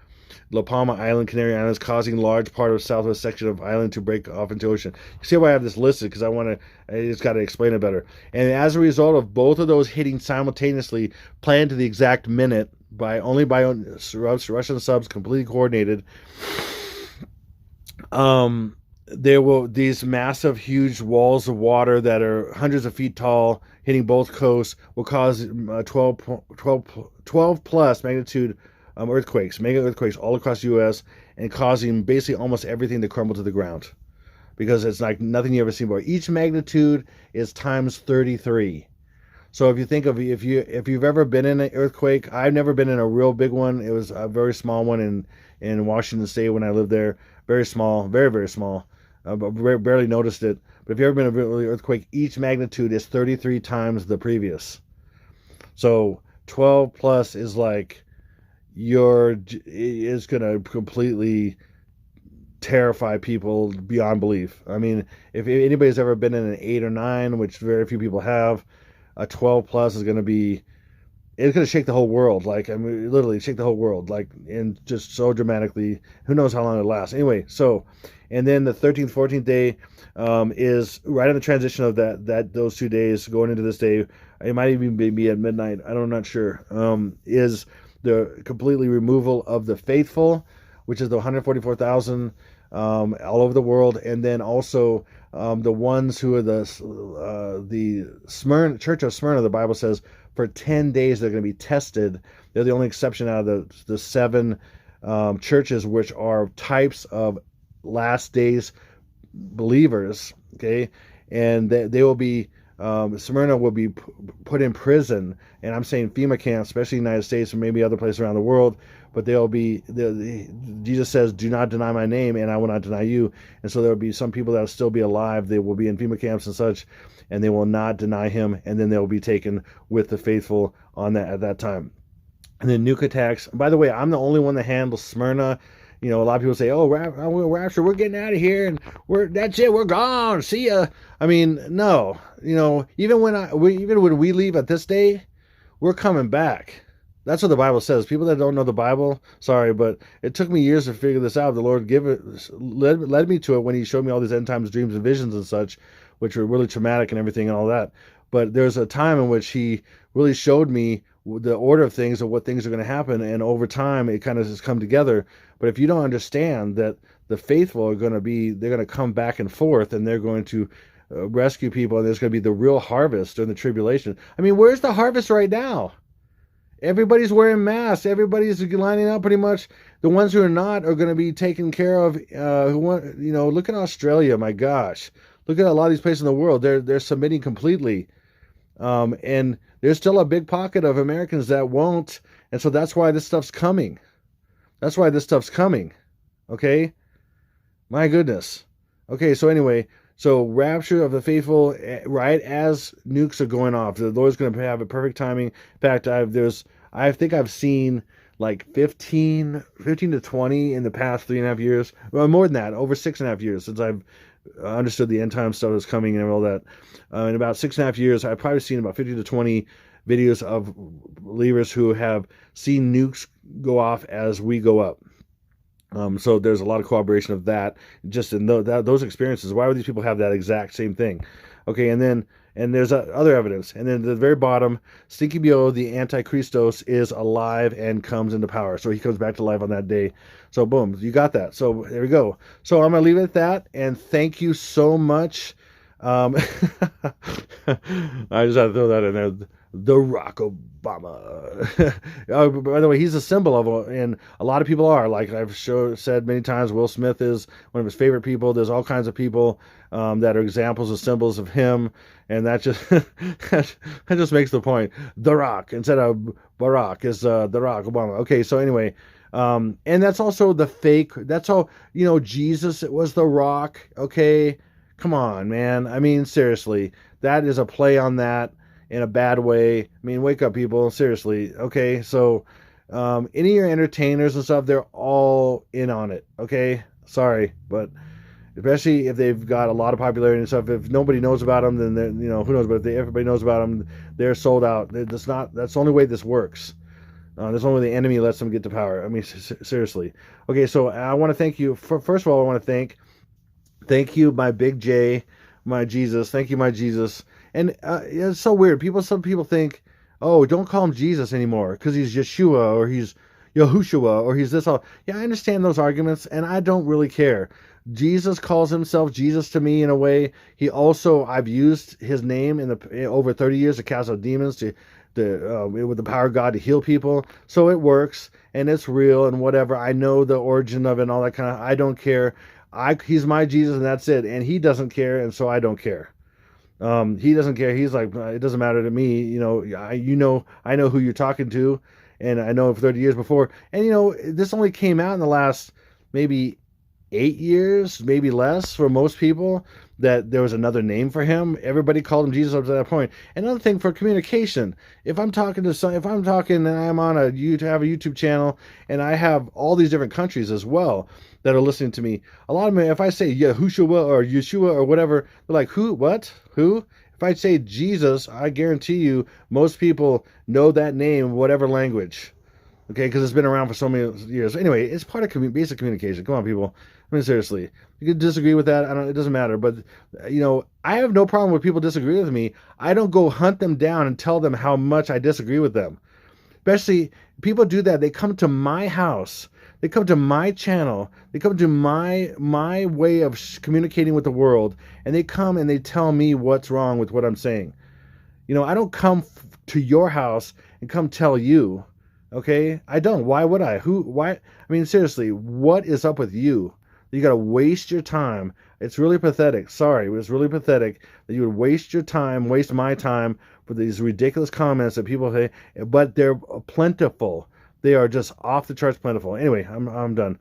La Palma Island, Canary Islands, causing large part of southwest section of island to break off into ocean. You see why I have this listed? Because I just got to explain it better. And as a result of both of those hitting simultaneously, planned to the exact minute by Russian subs, completely coordinated, these massive, huge walls of water that are hundreds of feet tall, hitting both coasts, will cause 12 plus magnitude mega earthquakes all across the U.S., and causing basically almost everything to crumble to the ground, because it's like nothing you ever seen before. Each magnitude is times 33. So if you think of if you've ever been in an earthquake, I've never been in a real big one. It was a very small one in Washington State when I lived there. Very small, very, very small. But barely noticed it. But if you've ever been in a real earthquake, each magnitude is 33 times the previous. So 12 plus is like it's going to completely terrify people beyond belief. I mean, if anybody's ever been in an 8 or 9, which very few people have, a 12 plus is going to be, it's going to shake the whole world. Like, I mean, literally shake the whole world, like, and just so dramatically. Who knows how long it lasts. Anyway, so, and then the 13th, 14th day is right on the transition of those 2 days going into this day. It might even be at midnight. I'm not sure. Is the completely removal of the faithful, which is the 144,000 all over the world, and then also the ones who are the Smyrna Church of Smyrna. The Bible says for 10 days they're going to be tested. They're the only exception out of the seven churches, which are types of last days believers. Okay, and they will be. Smyrna will be put in prison, and I'm saying FEMA camps, especially in the United States and maybe other places around the world, but Jesus says, do not deny my name, and I will not deny you. And so there will be some people that will still be alive. They will be in FEMA camps and such, and they will not deny him, and then they will be taken with the faithful at that time. And then nuke attacks. By the way, I'm the only one that handles Smyrna. A lot of people say, "Oh, rapture, we're getting out of here, and that's it, we're gone. See ya." I mean, no. Even when we leave at this day, we're coming back. That's what the Bible says. People that don't know the Bible, sorry, but it took me years to figure this out. The Lord led me to it when He showed me all these end times dreams and visions and such, which were really traumatic and everything and all that. But there's a time in which He really showed me the order of things, of what things are going to happen, and over time it kind of has come together. But if you don't understand that the faithful are going to come back and forth, and they're going to rescue people, and there's going to be the real harvest during the tribulation. I mean, where's the harvest right now? Everybody's wearing masks. Everybody's lining up pretty much. The ones who are not are going to be taken care of. Look at Australia. My gosh, look at a lot of these places in the world. They're submitting completely, and there's still a big pocket of Americans that won't, and so that's why this stuff's coming. That's why this stuff's coming. Okay, my goodness. Okay, so anyway. So rapture of the faithful, right as nukes are going off. The Lord's going to have a perfect timing. In fact, I think I've seen like 15 to 20 in the past 3.5 years. Well, more than that, over 6.5 years since I've understood the end time stuff is coming and all that. In about 6.5 years, I've probably seen about 50 to 20 videos of believers who have seen nukes go off as we go up. So there's a lot of corroboration of that, just in those experiences. Why would these people have that exact same thing? Okay, and there's other evidence. And then at the very bottom, Stinky Bo, the Antichristos, is alive and comes into power. So he comes back to life on that day. So boom, you got that. So there we go. So I'm going to leave it at that, and thank you so much. I just had to throw that in there. The Rock Obama. By the way, he's a symbol of, and a lot of people are. Like I've said many times, Will Smith is one of his favorite people. There's all kinds of people that are examples of symbols of him, and that just that just makes the point. The Rock instead of Barack is The Rock Obama. Okay, so anyway, and that's also the fake. That's all. Jesus, it was The Rock. Okay, come on, man. I mean, seriously, that is a play on that. In a bad way. I mean, wake up, people. Seriously. Okay, so any of your entertainers and stuff, they're all in on it. Okay, sorry, but especially if they've got a lot of popularity and stuff. If nobody knows about them, then who knows? But if everybody knows about them, they're sold out. That's the only way this works. That's only way the enemy lets them get to power. I mean, seriously. Okay, so I want to thank you. First of all, I want to thank you, my big J, my Jesus. Thank you, my Jesus. And it's so weird. Some people think, oh, don't call him Jesus anymore because he's Yeshua or he's Yahushua or he's this all. Yeah, I understand those arguments, and I don't really care. Jesus calls himself Jesus to me in a way. I've used his name in over 30 years to cast out demons, with the power of God to heal people. So it works, and it's real and whatever. I know the origin of it and all that kind of. I don't care. He's my Jesus, and that's it. And he doesn't care, and so I don't care. He doesn't care. He's like, it doesn't matter to me. I know who you're talking to, and I know for 30 years before. And this only came out in the last maybe 8 years, maybe less for most people, that there was another name for him. Everybody called him Jesus up to that point. Another thing for communication, if I'm talking and I'm on have a YouTube channel, and I have all these different countries as well that are listening to me. A lot of them, if I say Yahushua or Yeshua or whatever, they're like, who, what, who? If I say Jesus, I guarantee you most people know that name, whatever language. Okay, because it's been around for so many years. Anyway, it's part of basic communication. Come on, people. I mean, seriously. You can disagree with that. It doesn't matter. But, I have no problem with people disagree with me. I don't go hunt them down and tell them how much I disagree with them. Especially, people do that. They come to my house They come to my channel. They come to my way of communicating with the world, and they come and they tell me what's wrong with what I'm saying. You know, I don't come to your house and come tell you. Okay? I don't. Why would I? Why? I mean, seriously, what is up with you? You got to waste your time. It's really pathetic. Sorry, it was really pathetic that you would waste your time, waste my time for these ridiculous comments that people say, but they're plentiful. They are just off the charts plentiful. Anyway, I'm done.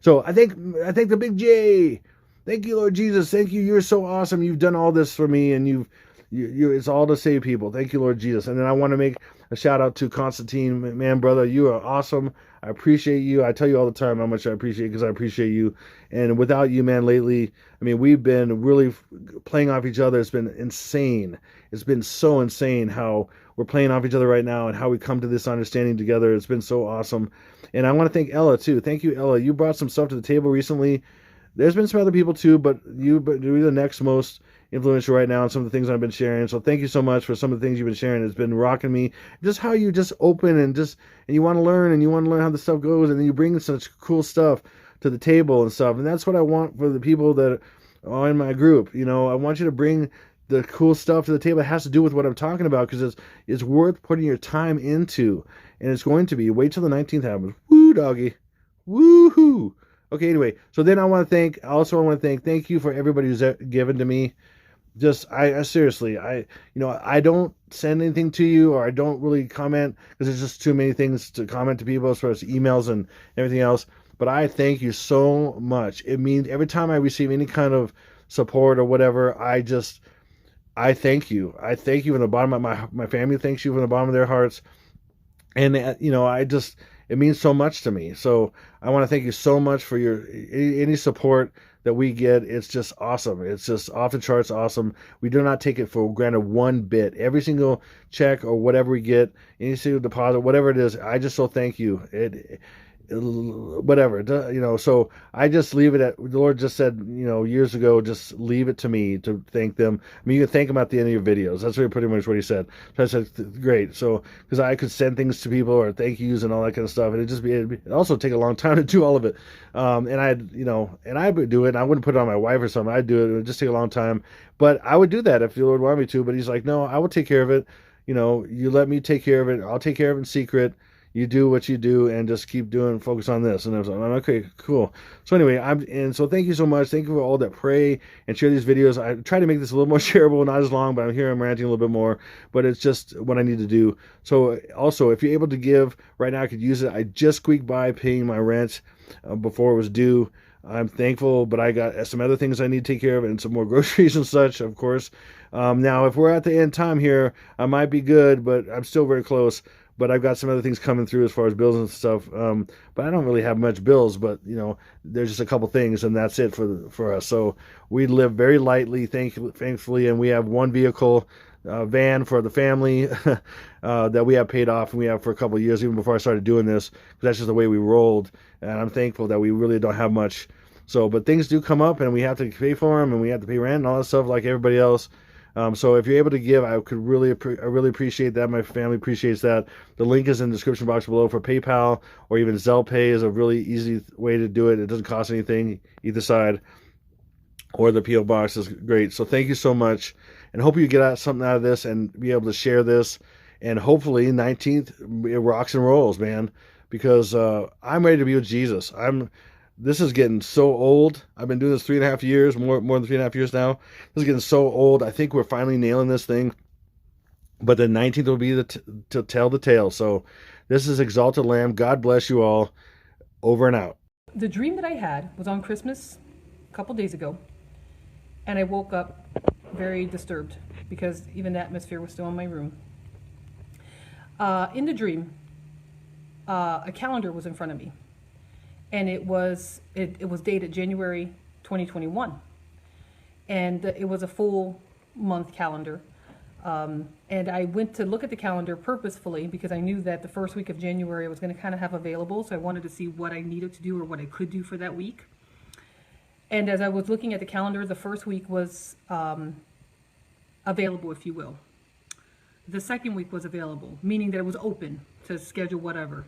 So I thank the big J. Thank you, Lord Jesus. Thank you. You're so awesome. You've done all this for me, and you it's all to save people. Thank you, Lord Jesus. And then I want to make a shout out to Constantine, man, brother. You are awesome. I appreciate you. I tell you all the time how much I appreciate you because I appreciate you. And without you, man, lately, I mean, we've been really playing off each other. It's been insane. It's been so insane how we're playing off each other right now and how we come to this understanding together. It's been so awesome. And I want to thank Ella, too. Thank you, Ella. You brought some stuff to the table recently. There's been some other people, too, but you're the next most influential right now on some of the things I've been sharing. So thank you so much for some of the things you've been sharing. It's been rocking me. Just how you just open and you want to learn and you want to learn how the stuff goes, and then you bring such cool stuff to the table and stuff. And that's what I want for the people that are in my group. You know, I want you to bring the cool stuff to the table. It has to do with what I'm talking about because it's worth putting your time into, and it's going to be. Wait till the 19th happens. Woo, doggy. Woohoo. Okay, anyway, so then I want to thank you for everybody who's given to me. Just, I seriously, I don't send anything to you, or I don't really comment because there's just too many things to comment to people as far as emails and everything else. But I thank you so much. It means every time I receive any kind of support or whatever, I thank you. I thank you from the bottom of my family thanks you from the bottom of their hearts. And, it means so much to me. So I want to thank you so much for any support that we get. It's just awesome. It's just off the charts awesome. We do not take it for granted one bit. Every single check or whatever we get, any single deposit, whatever it is, I just so thank you. Whatever, so I just leave it at, the Lord just said, years ago, just leave it to me to thank them. I mean, you can thank them at the end of your videos. That's really pretty much what he said. So I said, great. So, because I could send things to people or thank yous and all that kind of stuff. And it'd also take a long time to do all of it. And I would do it, and I wouldn't put it on my wife or something. I'd do it. It would just take a long time. But I would do that if the Lord wanted me to. But he's like, no, I will take care of it. You let me take care of it. I'll take care of it in secret. You do what you do and just keep doing, focus on this. And I was like, okay, cool. So anyway, so thank you so much. Thank you for all that pray and share these videos. I try to make this a little more shareable, not as long, but I'm ranting a little bit more, but it's just what I need to do. So also, if you're able to give right now, I could use it. I just squeaked by paying my rent before it was due. I'm thankful, but I got some other things I need to take care of and some more groceries and such, of course. Now, if we're at the end time here, I might be good, but I'm still very close. But I've got some other things coming through as far as bills and stuff. But I don't really have much bills, but there's just a couple things, and that's it for us. So we live very lightly, thankfully, and we have one vehicle, van for the family that we have paid off, and we have for a couple of years, even before I started doing this, because that's just the way we rolled. And I'm thankful that we really don't have much. So, but things do come up, and we have to pay for them, and we have to pay rent and all that stuff like everybody else. So if you're able to give, I really appreciate that. My family appreciates that. The link is in the description box below for PayPal, or even Zelle Pay is a really easy way to do it. It doesn't cost anything either side, or the P.O. box is great. So thank you so much, and hope you get something out of this and be able to share this. And hopefully 19th, it rocks and rolls, man, because I'm ready to be with Jesus. This is getting so old. I've been doing this 3.5 years, more than 3.5 years now. This is getting so old. I think we're finally nailing this thing. But the 19th will be to tell the tale. So this is Exalted Lamb. God bless you all. Over and out. The dream that I had was on Christmas a couple days ago. And I woke up very disturbed because even the atmosphere was still in my room. In the dream, a calendar was in front of me. And it was dated January 2021, and it was a full month calendar. And I went to look at the calendar purposefully because I knew that the first week of January I was going to kind of have available, so I wanted to see what I needed to do or what I could do for that week. And as I was looking at the calendar, the first week was available, if you will. The second week was available, meaning that it was open to schedule whatever.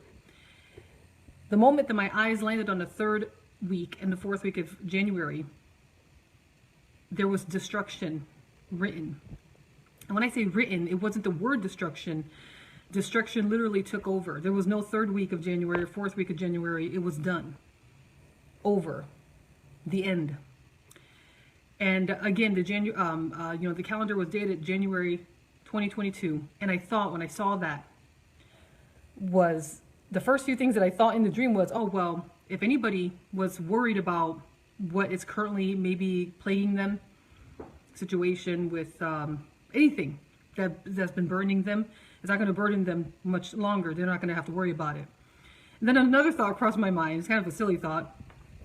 The moment that my eyes landed on the 3rd week and the 4th week of January, there was destruction written. And when I say written, it wasn't the word destruction. Destruction literally took over. There was no 3rd week of January or 4th week of January. It was done. Over. The end. And again, the the calendar was dated January 2022. And I thought, when I saw that, was the first few things that I thought in the dream was, oh, well, if anybody was worried about what is currently maybe plaguing them, situation with anything that's been burdening them, it's not going to burden them much longer. They're not going to have to worry about it. And then another thought crossed my mind. It's kind of a silly thought.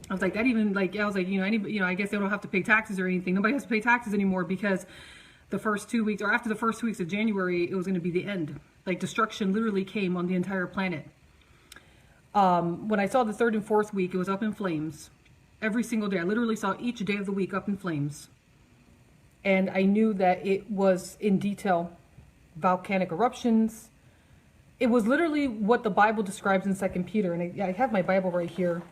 I was like, that even, like, I was like, I guess they don't have to pay taxes or anything. Nobody has to pay taxes anymore because the first 2 weeks, or after the first 2 weeks of January, it was going to be the end. Like, destruction literally came on the entire planet. When I saw the 3rd and 4th week, it was up in flames. Every single day. I literally saw each day of the week up in flames. And I knew that it was in detail volcanic eruptions. It was literally what the Bible describes in 2 Peter. And I have my Bible right here.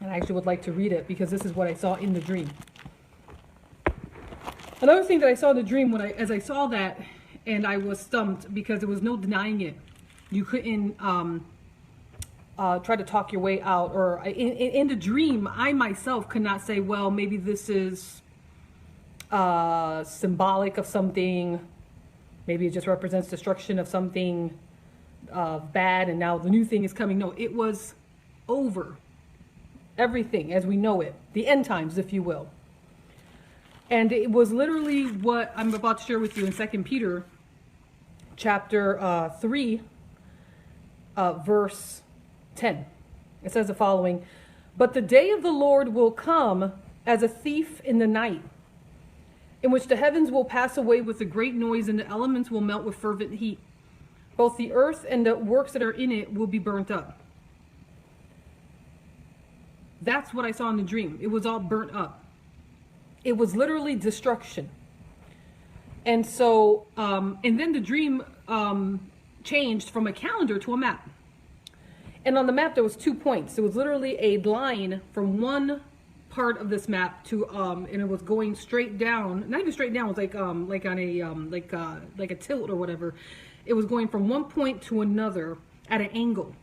And I actually would like to read it because this is what I saw in the dream. Another thing that I saw in the dream, as I saw that, and I was stumped because there was no denying it. You couldn't try to talk your way out. Or in the dream, I myself could not say, well, maybe this is symbolic of something. Maybe it just represents destruction of something bad, and now the new thing is coming. No, it was over. Everything as we know it. The end times, if you will. And it was literally what I'm about to share with you in 2 Peter chapter 3, verse 10. It says the following: "But the day of the Lord will come as a thief in the night, in which the heavens will pass away with a great noise, and the elements will melt with fervent heat. Both the earth and the works that are in it will be burnt up." That's what I saw in the dream. It was all burnt up. It was literally destruction. And so, and then the dream changed from a calendar to a map. And on the map, there was 2 points. It was literally a line from one part of this map to, and it was going straight down. Not even straight down. It was like on a, like a tilt or whatever. It was going from one point to another at an angle.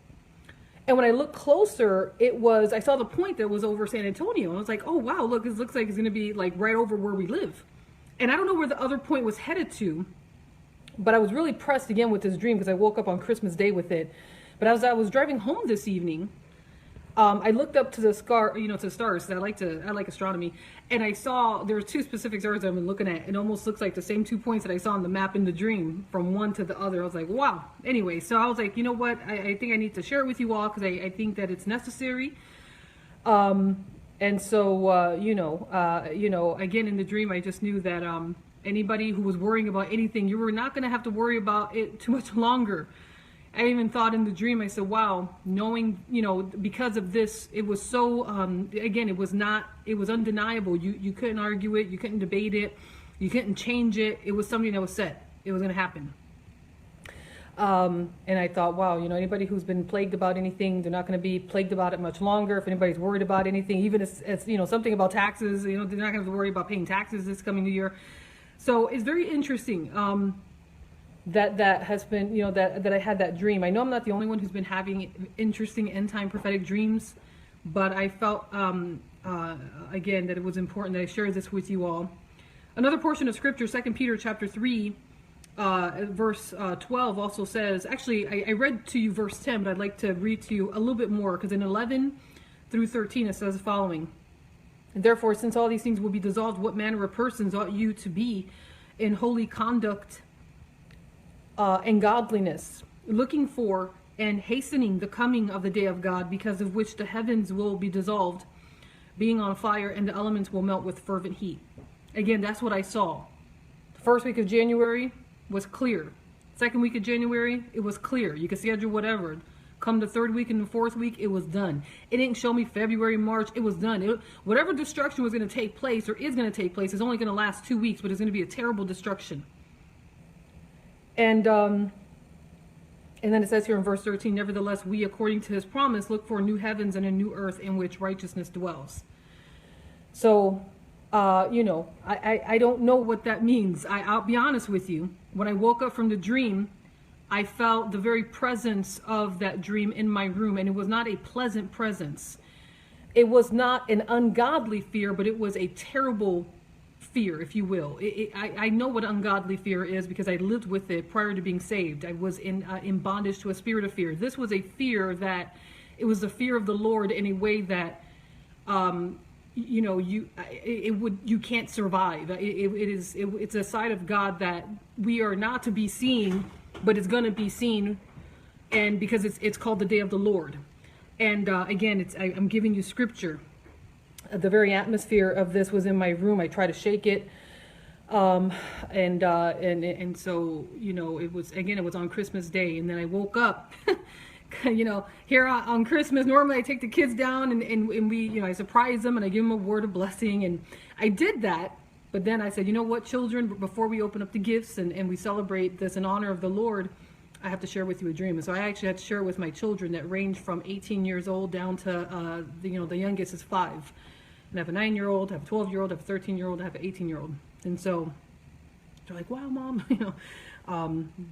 And when I looked closer, I saw the point that was over San Antonio. I was like, oh, wow, look, this looks like it's going to be like right over where we live. And I don't know where the other point was headed to, but I was really pressed again with this dream because I woke up on Christmas Day with it. But as I was driving home this evening, I looked up to the to the stars. I like astronomy, and I saw there were 2 specific stars I've been looking at. It almost looks like the same 2 points that I saw on the map in the dream, from one to the other. I was like, wow. Anyway, so I was like, you know what? I think I need to share it with you all because I think that it's necessary. And so again in the dream, I just knew that anybody who was worrying about anything, you were not going to have to worry about it too much longer. I even thought in the dream, I said, wow, knowing, because of this, it was so, again, it was undeniable. You couldn't argue it. You couldn't debate it. You couldn't change it. It was something that was set. It was going to happen. And I thought, wow, anybody who's been plagued about anything, they're not going to be plagued about it much longer. If anybody's worried about anything, even as something about taxes, they're not going to have to worry about paying taxes this coming new year. So it's very interesting. That has been, that I had that dream. I know I'm not the only one who's been having interesting end time prophetic dreams, but I felt, again, that it was important that I share this with you all. Another portion of scripture, 2 Peter chapter 3, verse 12 also says, actually, I read to you verse 10, but I'd like to read to you a little bit more, because in 11 through 13 it says the following: "And therefore, since all these things will be dissolved, what manner of persons ought you to be in holy conduct and godliness, looking for and hastening the coming of the day of God, because of which the heavens will be dissolved, being on fire, and the elements will melt with fervent heat." Again, that's what I saw. The first week of January was clear. Second week of January, it was clear. You could schedule whatever. Come the 3rd week and the 4th week, it was done. It didn't show me February, March. It was done. Whatever destruction was going to take place or is going to take place is only going to last 2 weeks, but it's going to be a terrible destruction. And And then it says here in verse 13, nevertheless, we, according to his promise, look for new heavens and a new earth in which righteousness dwells. So, I don't know what that means. I'll be honest with you. When I woke up from the dream, I felt the very presence of that dream in my room, and it was not a pleasant presence. It was not an ungodly fear, but it was a terrible fear, if you will. I know what ungodly fear is because I lived with it prior to being saved. I was in bondage to a spirit of fear. This was a fear that, it was the fear of the Lord in a way that, you can't survive. It's a side of God that we are not to be seen, but it's going to be seen, and because it's called the day of the Lord. And again, I'm giving you scripture. The very atmosphere of this was in my room. I tried to shake it, and so it was on Christmas Day, and then I woke up. Here on Christmas, normally I take the kids down and we, I surprise them and I give them a word of blessing, and I did that. But then I said, you know what, children, before we open up the gifts and we celebrate this in honor of the Lord, I have to share with you a dream. And so I actually had to share it with my children that range from 18 years old down to, the youngest is 5. And I have a 9-year-old, I have a 12-year-old, I have a 13-year-old, I have an 18-year-old. And so they're like, wow, Mom,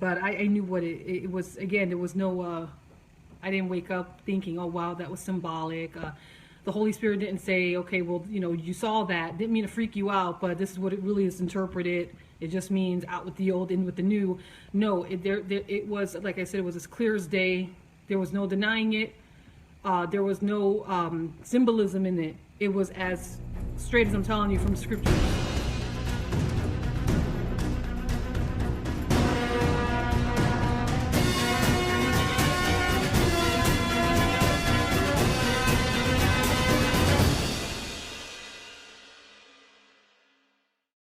but I knew what it was. Again, there was no, I didn't wake up thinking, oh, wow, that was symbolic. The Holy Spirit didn't say, okay, well, you saw that. Didn't mean to freak you out, but this is what it really is interpreted. It just means out with the old, in with the new. No, it was, like I said, it was as clear as day. There was no denying it. There was no symbolism in it. It was as straight as I'm telling you from scripture.